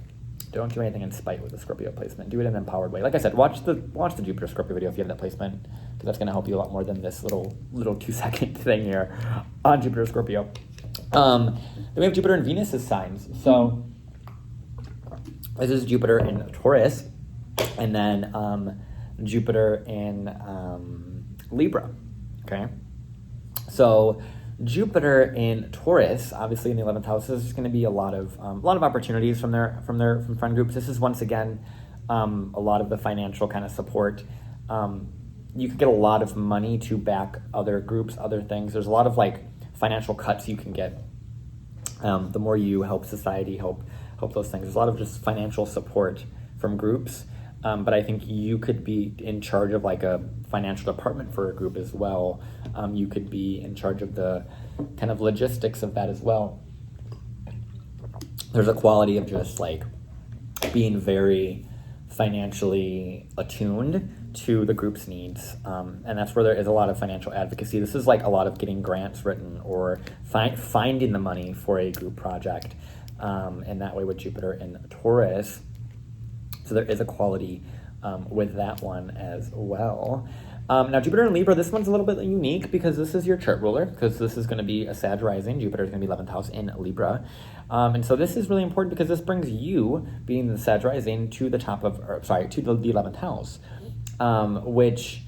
A: Don't do anything in spite with the Scorpio placement. Do it in an empowered way. Like I said, watch the Jupiter Scorpio video if you have that placement, because that's going to help you a lot more than this little 2-second thing here on Jupiter Scorpio. Then we have Jupiter and Venus's signs. So this is Jupiter in Taurus, and then Jupiter in Libra. Okay, so Jupiter in Taurus, obviously in the 11th house, there's going to be a lot of opportunities from friend groups. This is once again a lot of the financial kind of support. You could get a lot of money to back other groups, other things. There's a lot of like financial cuts you can get. The more you help society, help those things. There's a lot of just financial support from groups. But I think you could be in charge of like a financial department for a group as well. You could be in charge of the kind of logistics of that as well. There's a quality of just like being very financially attuned to the group's needs. And that's where there is a lot of financial advocacy. This is like a lot of getting grants written or finding the money for a group project. And that way with Jupiter in Taurus. So there is a quality with that one as well. Now Jupiter in Libra, this one's a little bit unique because this is your chart ruler, because this is going to be a Sag rising. Jupiter is going to be 11th house in Libra. And so this is really important because this brings you, being the Sag rising, to the top of, to the 11th house, which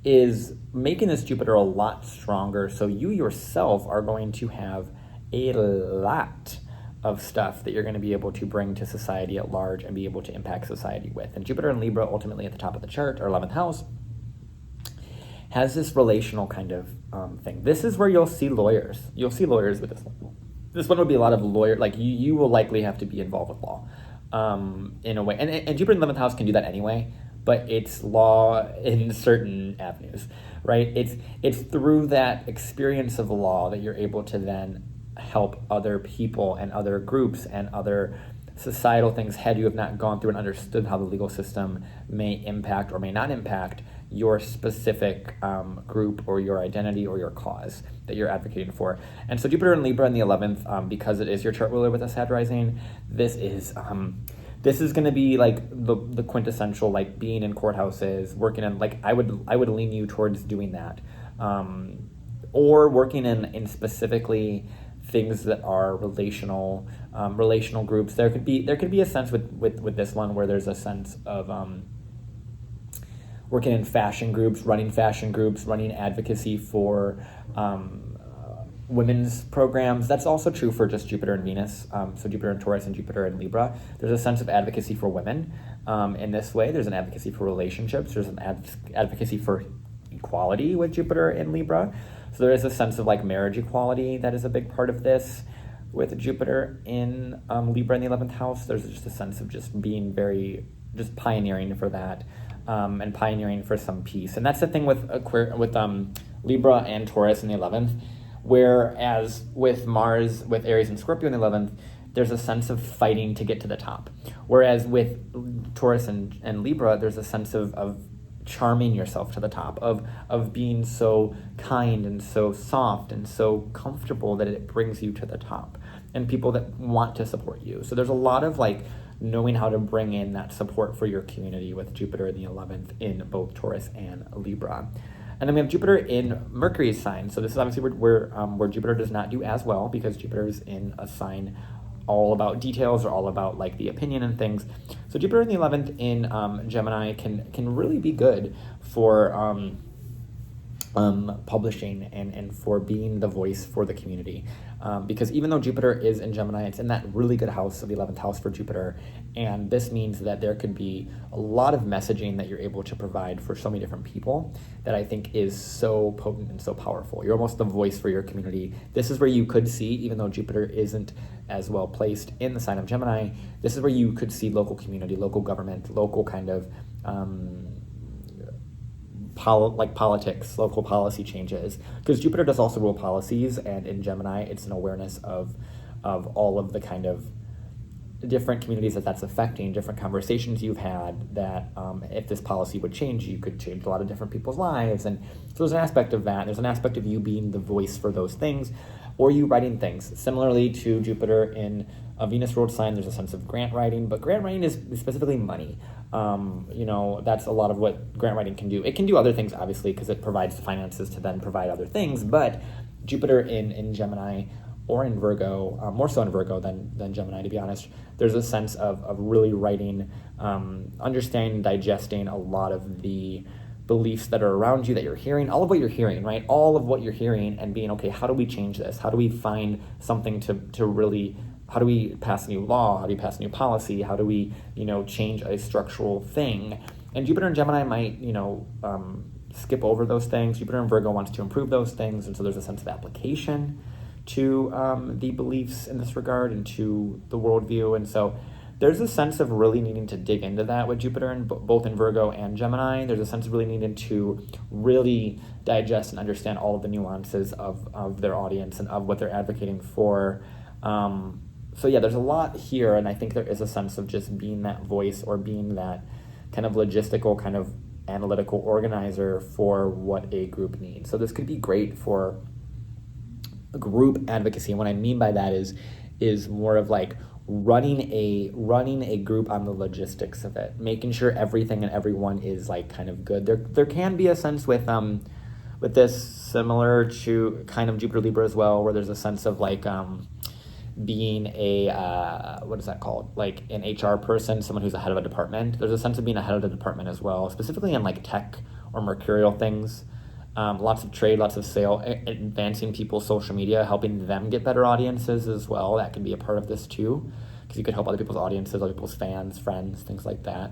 A: is making this Jupiter a lot stronger. So you yourself are going to have a lot of stuff that you're going to be able to bring to society at large and be able to impact society with. And Jupiter and Libra, ultimately at the top of the chart, or 11th house, has this relational kind of thing. This is where you'll see lawyers. You'll see lawyers with this one. This one would be a lot of like you will likely have to be involved with law in a way. And Jupiter in 11th house can do that anyway, but it's law in certain avenues, right? It's through that experience of law that you're able to then help other people and other groups and other societal things had you have not gone through and understood how the legal system may impact or may not impact your specific group or your identity or your cause that you're advocating for. And so Jupiter and Libra in the 11th, because it is your chart ruler with a Sag rising, this is going to be like the quintessential, like being in courthouses, working in, like I would lean you towards doing that, or working in specifically things that are relational groups. There could be a sense with this one where there's a sense of working in fashion groups, running advocacy for women's programs. That's also true for just Jupiter and Venus. So Jupiter and Taurus and Jupiter and Libra. There's a sense of advocacy for women in this way. There's an advocacy for relationships. There's an advocacy for equality with Jupiter and Libra. So there is a sense of like marriage equality that is a big part of this. With Jupiter in Libra in the 11th house, there's just a sense of just being just pioneering for that, and pioneering for some peace. And that's the thing with Libra and Taurus in the 11th, whereas with Mars, with Aries and Scorpio in the 11th, there's a sense of fighting to get to the top. Whereas with Taurus and Libra, there's a sense of charming yourself to the top, of being so kind and so soft and so comfortable that it brings you to the top, and people that want to support you. So there's a lot of like knowing how to bring in that support for your community with Jupiter in the 11th in both Taurus and Libra. And then we have Jupiter in Mercury's sign. So this is obviously where Jupiter does not do as well, because Jupiter is in a sign all about details or all about like the opinion and things. So Jupiter in the 11th in Gemini can really be good for publishing and for being the voice for the community. Because even though Jupiter is in Gemini, it's in that really good house of the 11th house for Jupiter. And this means that there could be a lot of messaging that you're able to provide for so many different people that I think is so potent and so powerful. You're almost the voice for your community. This is where you could see, even though Jupiter isn't as well placed in the sign of Gemini, this is where you could see local community, local government, local kind of politics, local policy changes, because Jupiter does also rule policies, and in Gemini it's an awareness of all of the kind of different communities that's affecting, different conversations you've had that if this policy would change, you could change a lot of different people's lives. And so there's an aspect of that. There's an aspect of you being the voice for those things. or you writing things. Similarly to Jupiter in a Venus ruled sign, there's a sense of grant writing, but grant writing is specifically money. That's a lot of what grant writing can do. It can do other things, obviously, because it provides the finances to then provide other things, but Jupiter in Gemini or in Virgo, more so in Virgo than Gemini, to be honest, there's a sense of really writing, understanding, digesting a lot of the beliefs that are around you, that you're hearing, all of what you're hearing, right? All of what you're hearing, and being, okay, how do we change this? How do we find something to really, how do we pass a new law? How do we pass a new policy? How do we, change a structural thing? And Jupiter and Gemini might, skip over those things. Jupiter and Virgo wants to improve those things, and so there's a sense of application to the beliefs in this regard and to the worldview. And so there's a sense of really needing to dig into that with Jupiter, and both in Virgo and Gemini. There's a sense of really needing to really digest and understand all of the nuances of their audience and of what they're advocating for. So yeah, there's a lot here, and I think there is a sense of just being that voice or being that kind of logistical, kind of analytical organizer for what a group needs. So this could be great for group advocacy, and what I mean by that is more of like running a group on the logistics of it, making sure everything and everyone is like kind of good. There can be a sense with this, similar to kind of Jupiter Libra as well, where there's a sense of like being a what is that called, like an HR person, someone who's a head of a department. There's a sense of being a head of the department as well, specifically in like tech or mercurial things. Lots of trade, lots of sale, advancing people's social media, helping them get better audiences as well. That can be a part of this too, because you could help other people's audiences, other people's fans, friends, things like that.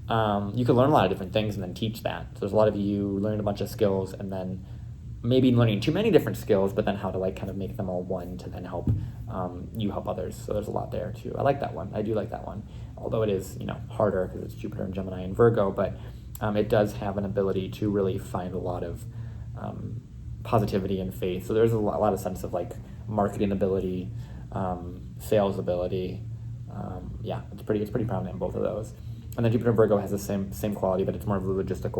A: You could learn a lot of different things and then teach that. So there's a lot of you learning a bunch of skills and then maybe learning too many different skills, but then how to like kind of make them all one to then help you help others. So there's a lot there too. I like that one. I do like that one. Although it is, harder because it's Jupiter and Gemini and Virgo, but it does have an ability to really find a lot of positivity and faith. So there's a lot of sense of like marketing ability, sales ability. It's pretty prominent in both of those. And then Jupiter and Virgo has the same quality, but it's more of the logistical,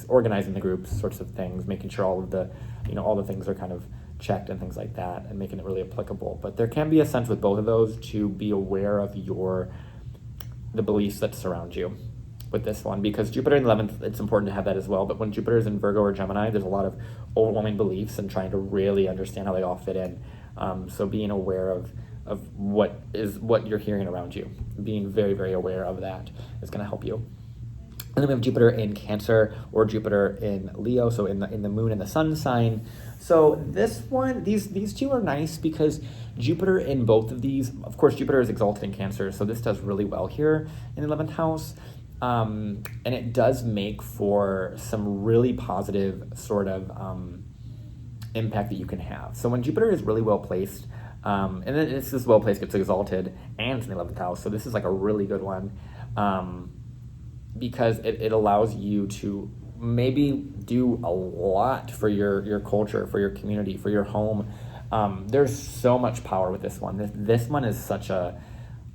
A: organizing the groups, sorts of things, making sure all of the, all the things are kind of checked and things like that, and making it really applicable. But there can be a sense with both of those to be aware of the beliefs that surround you with this one, because Jupiter in the 11th, it's important to have that as well. But when Jupiter is in Virgo or Gemini, there's a lot of overwhelming beliefs and trying to really understand how they all fit in. So being aware of what you're hearing around you, being very, very aware of that is going to help you. And then we have Jupiter in Cancer or Jupiter in Leo, so in the moon and the sun sign. So this one, these two are nice because Jupiter in both of these, of course, Jupiter is exalted in Cancer, so this does really well here in the 11th house. And it does make for some really positive sort of impact that you can have. So when Jupiter is really well placed, and then it's this well placed, gets exalted, and it's in the 11th house, so this is like a really good one, because it allows you to maybe do a lot for your culture, for your community, for your home. There's so much power with this one. This one is such a,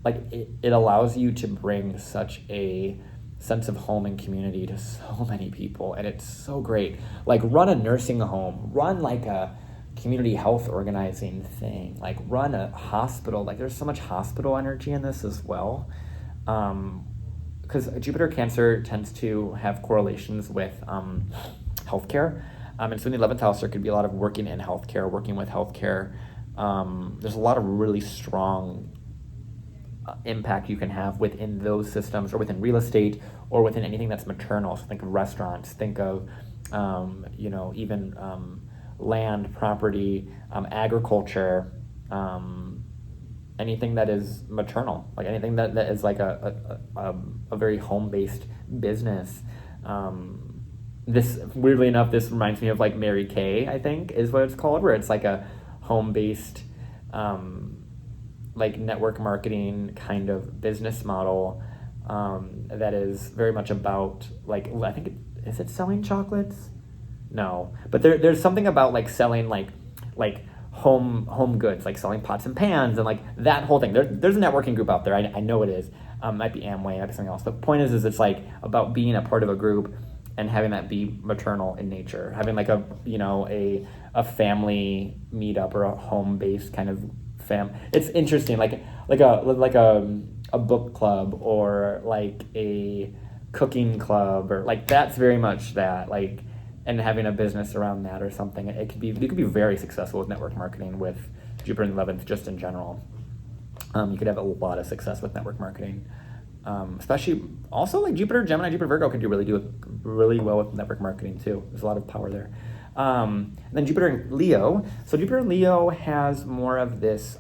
A: like, it allows you to bring such a sense of home and community to so many people, and it's so great. Like, run a nursing home, run like a community health organizing thing, like run a hospital. Like, there's so much hospital energy in this as well, because Jupiter Cancer tends to have correlations with healthcare, and so in the 11th house there could be a lot of working in healthcare, working with healthcare. There's a lot of really strong impact you can have within those systems, or within real estate, or within anything that's maternal. So think of restaurants, think of even land, property, agriculture, anything that is maternal, like anything that is like a very home-based business. This, weirdly enough, this reminds me of like Mary Kay, I think is what it's called, where it's like a home-based like network marketing kind of business model that is very much about, like, I think is it selling chocolates? No, but there's something about like selling like home goods, like selling pots and pans and like that whole thing. There's a networking group out there. I know it is. Might be Amway, might be something else. But the point is it's like about being a part of a group and having that be maternal in nature, having like a family meetup or a home-based kind of it's interesting, like a book club or like a cooking club, or like that's very much that, like, and having a business around that or something. You could be very successful with network marketing with Jupiter in the 11th, just in general. You could have a lot of success with network marketing, especially also like Jupiter Gemini, Jupiter Virgo could do really well with network marketing too. There's a lot of power there. And then Jupiter in Leo. So Jupiter in Leo has more of this.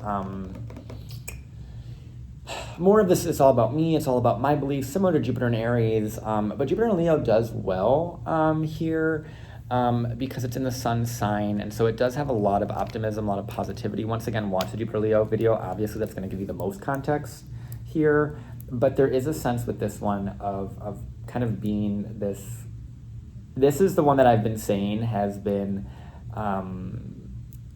A: It's all about me. It's all about my beliefs, similar to Jupiter in Aries. But Jupiter in Leo does well here because it's in the sun sign. And so it does have a lot of optimism, a lot of positivity. Once again, watch the Jupiter Leo video. Obviously, that's going to give you the most context here. But there is a sense with this one of kind of being this. This is the one that I've been saying has been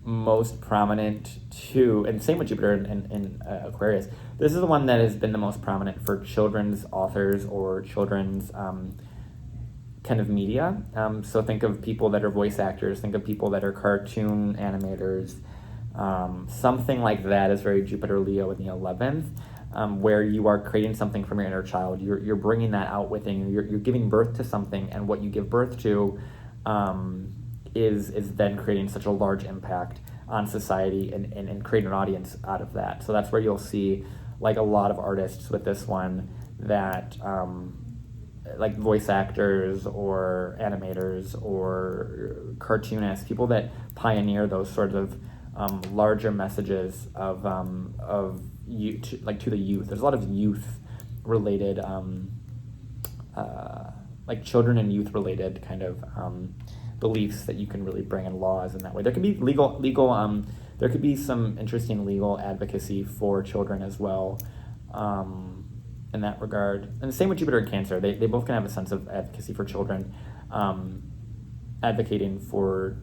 A: most prominent to, and same with Jupiter in Aquarius. This is the one that has been the most prominent for children's authors or children's kind of media. So think of people that are voice actors, think of people that are cartoon animators. Something like that is very Jupiter Leo in the 11th. Where you are creating something from your inner child. You're bringing that out within you. You're giving birth to something, and what you give birth to is then creating such a large impact on society and creating an audience out of that. So that's where you'll see like a lot of artists with this one that like voice actors or animators or cartoonists, people that pioneer those sort of larger messages of youth, like to the youth. There's a lot of youth related like children and youth related kind of beliefs that you can really bring in laws in that way. There could be legal there could be some interesting legal advocacy for children as well in that regard. And the same with Jupiter and Cancer. They both can have a sense of advocacy for children, advocating for,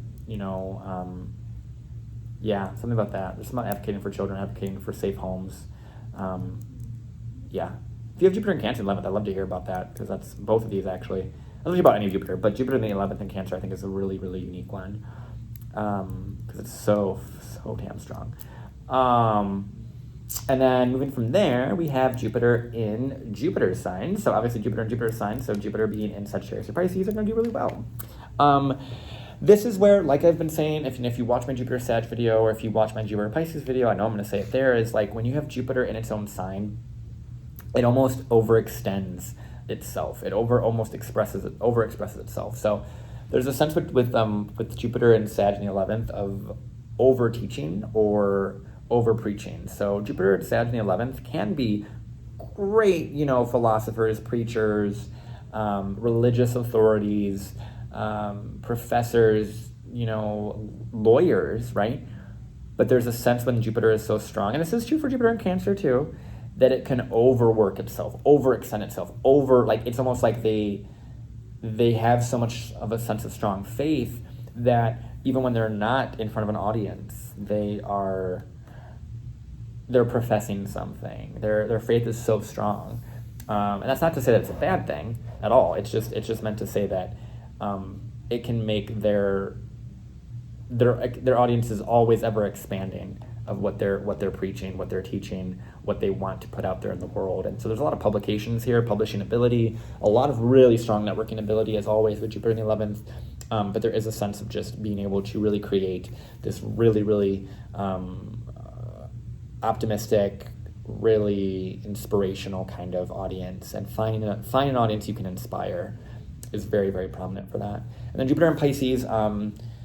A: something about that. There's something about advocating for children, advocating for safe homes. If you have Jupiter in Cancer in the 11th, I'd love to hear about that, because that's both of these actually. I don't know about any of Jupiter, but Jupiter in the 11th in Cancer I think is a really, really unique one, because it's so damn strong. And then moving from there, we have Jupiter in Jupiter sign. So obviously Jupiter in Jupiter sign, so Jupiter being in Sagittarius or Pisces are going to do really well. This is where, like I've been saying, if you watch my Jupiter Sag video, or if you watch my Jupiter Pisces video, I know I'm going to say it there, is like when you have Jupiter in its own sign, it almost overextends itself. It overexpresses itself. So there's a sense with Jupiter and Sag in the 11th of over-teaching or over-preaching. So Jupiter and Sag in the 11th can be great, philosophers, preachers, religious authorities, professors, lawyers, right? But there's a sense when Jupiter is so strong, and this is true for Jupiter in Cancer too, that it can overwork itself, overextend itself, it's almost like they have so much of a sense of strong faith that even when they're not in front of an audience, they're professing something. Their faith is so strong. And that's not to say that it's a bad thing at all. It's just meant to say that it can make their audience is always ever expanding of what they're preaching, what they're teaching, what they want to put out there in the world. And so there's a lot of publications here, publishing ability, a lot of really strong networking ability, as always with Jupiter in the 11th. But there is a sense of just being able to really create this really, really optimistic, really inspirational kind of audience, and finding an audience you can inspire is very, very prominent for that. And then Jupiter in Pisces,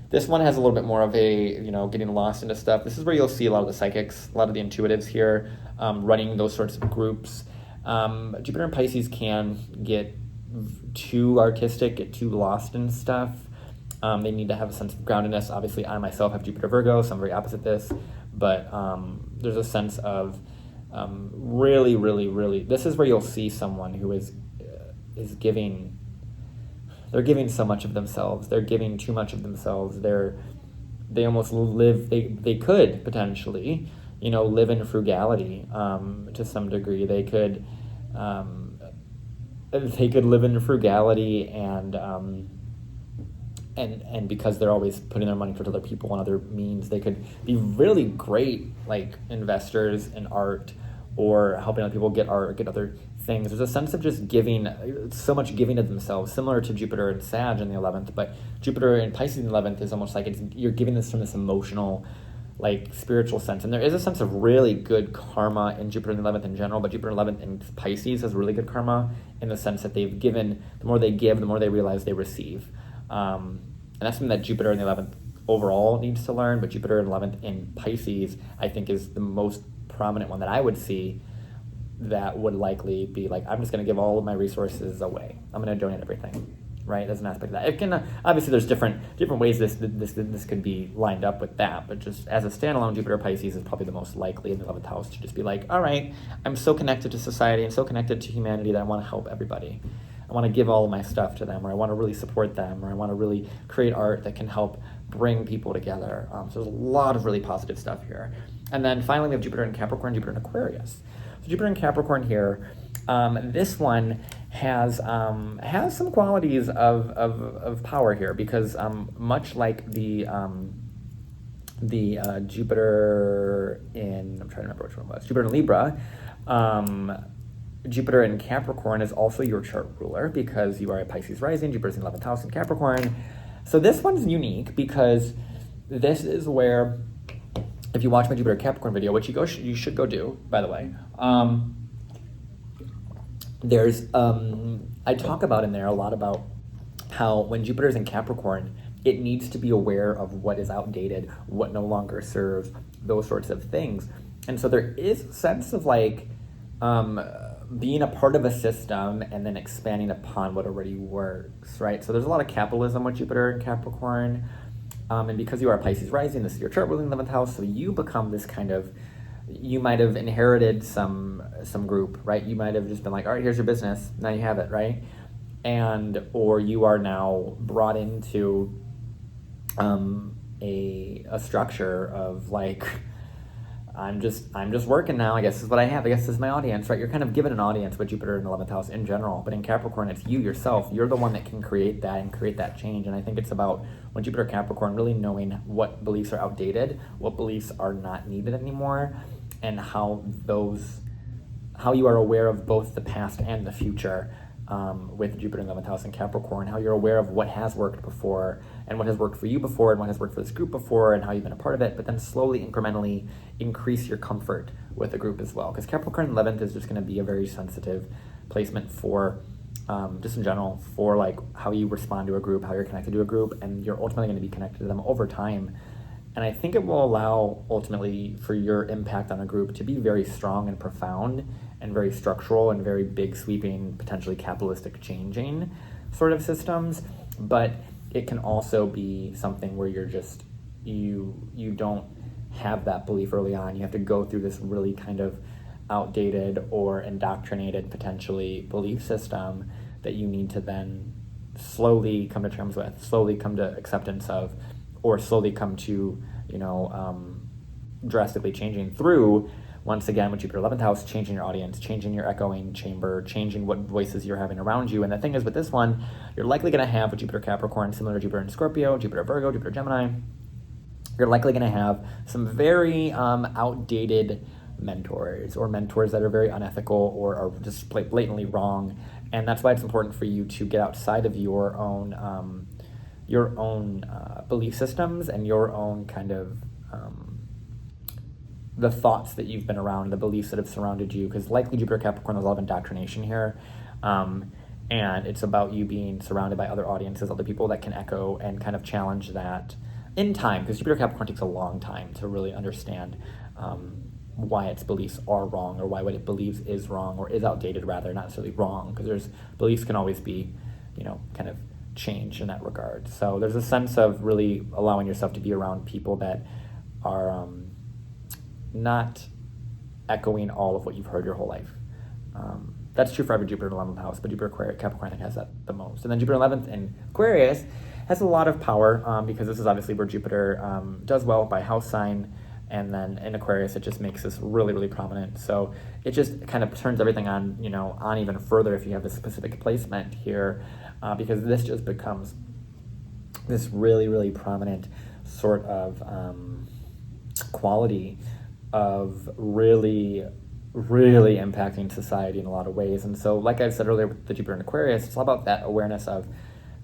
A: this one has a little bit more of a, getting lost into stuff. This is where you'll see a lot of the psychics, a lot of the intuitives here, running those sorts of groups. Jupiter in Pisces can get too artistic, get too lost in stuff. They need to have a sense of groundedness. Obviously, I myself have Jupiter Virgo, so I'm very opposite this. But there's a sense of really, really, really, this is where you'll see someone who is giving. They're giving so much of themselves. They're giving too much of themselves. They almost live. They could potentially, live in frugality to some degree. They could. they could live in frugality and because they're always putting their money towards other people and other means, they could be really great like investors in art or helping other people get art or get other things. There's a sense of just giving, so much giving of themselves, similar to Jupiter and Sag in the 11th, but Jupiter and Pisces in the 11th is almost like you're giving this from this emotional, like spiritual sense. And there is a sense of really good karma in Jupiter in the 11th in general, but Jupiter in the 11th in Pisces has really good karma in the sense that they've given, the more they give, the more they realize they receive. And that's something that Jupiter in the 11th overall needs to learn, but Jupiter in the 11th in Pisces, I think, is the most prominent one that I would see that would likely be like, I'm just going to give all of my resources away. I'm going to donate everything, right? There's an aspect of that. It can, obviously there's different ways this could be lined up with that, but just as a standalone, Jupiter Pisces is probably the most likely in the 11th house to just be like, all right, I'm so connected to society and so connected to humanity that I want to help everybody. I want to give all of my stuff to them, or I want to really support them, or I want to really create art that can help bring people together. So there's a lot of really positive stuff here. And then finally, we have Jupiter in Capricorn, Jupiter in Aquarius. So Jupiter in Capricorn here, this one has some qualities of power here, because much like the Jupiter in, I'm trying to remember which one it was, Jupiter in Libra, Jupiter in Capricorn is also your chart ruler because you are a Pisces rising. Jupiter's in 11th house in Capricorn. So this one's unique because this is where, if you watch my Jupiter Capricorn video, which you should go do, by the way, I talk about in there a lot about how when Jupiter's in Capricorn, it needs to be aware of what is outdated, what no longer serves, those sorts of things. And so there is a sense of like being a part of a system and then expanding upon what already works, right? So there's a lot of capitalism with Jupiter in Capricorn. And because you are a Pisces rising, this is your chart ruling 11th house, so you become this kind of, you might have inherited some group, right? You might have just been like, all right, here's your business, now you have it, right? Or you are now brought into a structure of like, I'm just working now, I guess is what I have, I guess this is my audience, right? You're kind of given an audience with Jupiter in the 11th house in general, but in Capricorn, it's you yourself. You're the one that can create that and create that change. And I think it's about, when Jupiter Capricorn, really knowing what beliefs are outdated, what beliefs are not needed anymore, and how you are aware of both the past and the future with Jupiter in the 11th house in Capricorn, how you're aware of what has worked before and what has worked for you before and what has worked for this group before and how you've been a part of it, but then slowly, incrementally increase your comfort with the group as well. Because Capricorn 11th is just going to be a very sensitive placement for, just in general, for like how you respond to a group, how you're connected to a group, and you're ultimately going to be connected to them over time. And I think it will allow, ultimately, for your impact on a group to be very strong and profound and very structural and very big, sweeping, potentially capitalistic changing sort of systems. But it can also be something where you're just, you don't have that belief early on. You have to go through this really kind of outdated or indoctrinated, potentially, belief system that you need to then slowly come to terms with, slowly come to acceptance of, or slowly come to, drastically changing through, once again, with Jupiter 11th house, changing your audience, changing your echoing chamber, changing what voices you're having around you. And the thing is with this one, you're likely going to have with Jupiter Capricorn, similar to Jupiter in Scorpio, Jupiter Virgo, Jupiter Gemini, you're likely going to have some very outdated mentors, or mentors that are very unethical or are just blatantly wrong. And that's why it's important for you to get outside of your own belief systems and your own kind of the thoughts that you've been around, the beliefs that have surrounded you, because likely Jupiter Capricorn, there's a lot of indoctrination here, and it's about you being surrounded by other audiences, other people that can echo and kind of challenge that in time, because Jupiter Capricorn takes a long time to really understand why its beliefs are wrong, or why what it believes is wrong, or is outdated rather, not necessarily wrong, because there's beliefs can always be, kind of change in that regard. So there's a sense of really allowing yourself to be around people that are not echoing all of what you've heard your whole life. That's true for every Jupiter in 11th house, but Jupiter Capricorn, I think, has that the most. And then Jupiter 11th in Aquarius has a lot of power because this is obviously where Jupiter does well by house sign. And then in Aquarius, it just makes this really, really prominent. So it just kind of turns everything on, on even further if you have this specific placement here, because this just becomes this really, really prominent sort of quality of really, really impacting society in a lot of ways. And so, like I said earlier with the Jupiter in Aquarius, it's all about that awareness of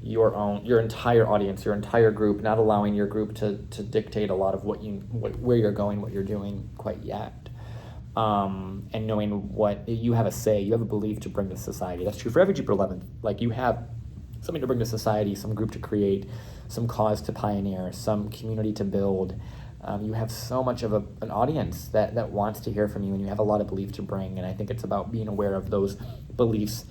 A: your entire audience, your entire group, not allowing your group to dictate a lot of where you're going, what you're doing quite yet. And knowing what you have a say, you have a belief to bring to society. That's true for every Jupiter 11th. Like, you have something to bring to society, some group to create, some cause to pioneer, some community to build. You have so much of an audience that wants to hear from you, and you have a lot of belief to bring. And I think it's about being aware of those beliefs,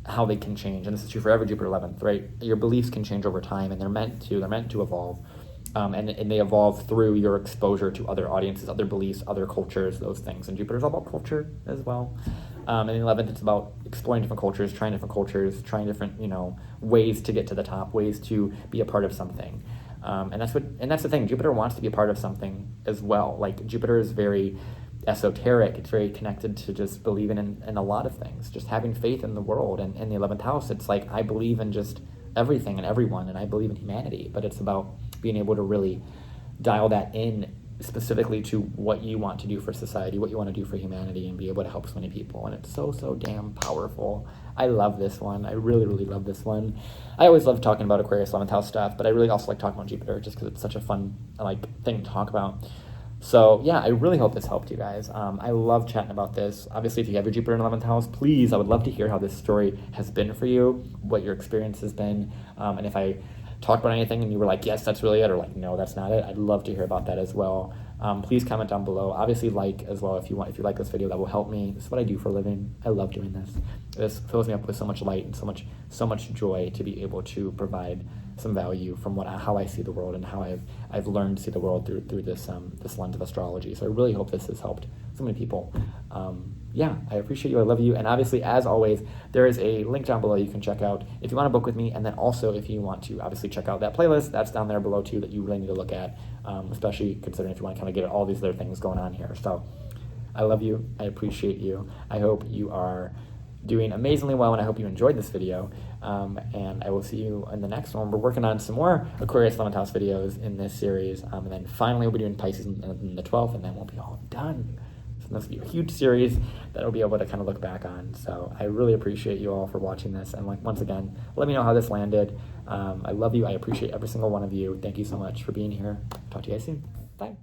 A: how they can change. And this is true for every Jupiter 11th, right? Your beliefs can change over time, and they're meant to evolve. And they evolve through your exposure to other audiences, other beliefs, other cultures, those things. And Jupiter's all about culture as well. And the 11th, it's about exploring different cultures, trying different, ways to get to the top, ways to be a part of something. And that's the thing. Jupiter wants to be a part of something as well. Like, Jupiter is very esoteric. It's very connected to just believing in a lot of things, just having faith in the world. And in the 11th house, it's like, I believe in just everything and everyone, and I believe in humanity. But it's about being able to really dial that in specifically to what you want to do for society, what you want to do for humanity, and be able to help so many people. And it's so damn powerful. I love this one. I really, really love this one. I always love talking about Aquarius 11th house stuff, but I really also like talking about Jupiter just because it's such a fun thing to talk about. So yeah, I really hope this helped you guys. I love chatting about this. Obviously, if you have your Jupiter in 11th house, please, I would love to hear how this story has been for you, what your experience has been, and if I talked about anything and you were like, yes, that's really it, or like, no, that's not it, I'd love to hear about that as well. Please comment down below. Obviously, like as well if you like this video. That will help me. This is what I do for a living. I love doing this. This fills me up with so much light and so much joy to be able to provide some value from how I see the world and how I've learned to see the world through this lens of astrology. So I really hope this has helped so many people. Yeah, I appreciate you. I love you. And obviously, as always, there is a link down below you can check out if you want to book with me. And then also, if you want to obviously check out that playlist, that's down there below too, that you really need to look at, especially considering if you want to kind of get all these other things going on here. So I love you. I appreciate you. I hope you are doing amazingly well, and I hope you enjoyed this video. And I will see you in the next one. We're working on some more Aquarius 11th house videos in this series. And then finally, we'll be doing Pisces in the 12th, and then we'll be all done. This will be a huge series that I'll be able to kind of look back on. So I really appreciate you all for watching this. And once again, let me know how this landed. I love you. I appreciate every single one of you. Thank you so much for being here. Talk to you guys soon. Bye.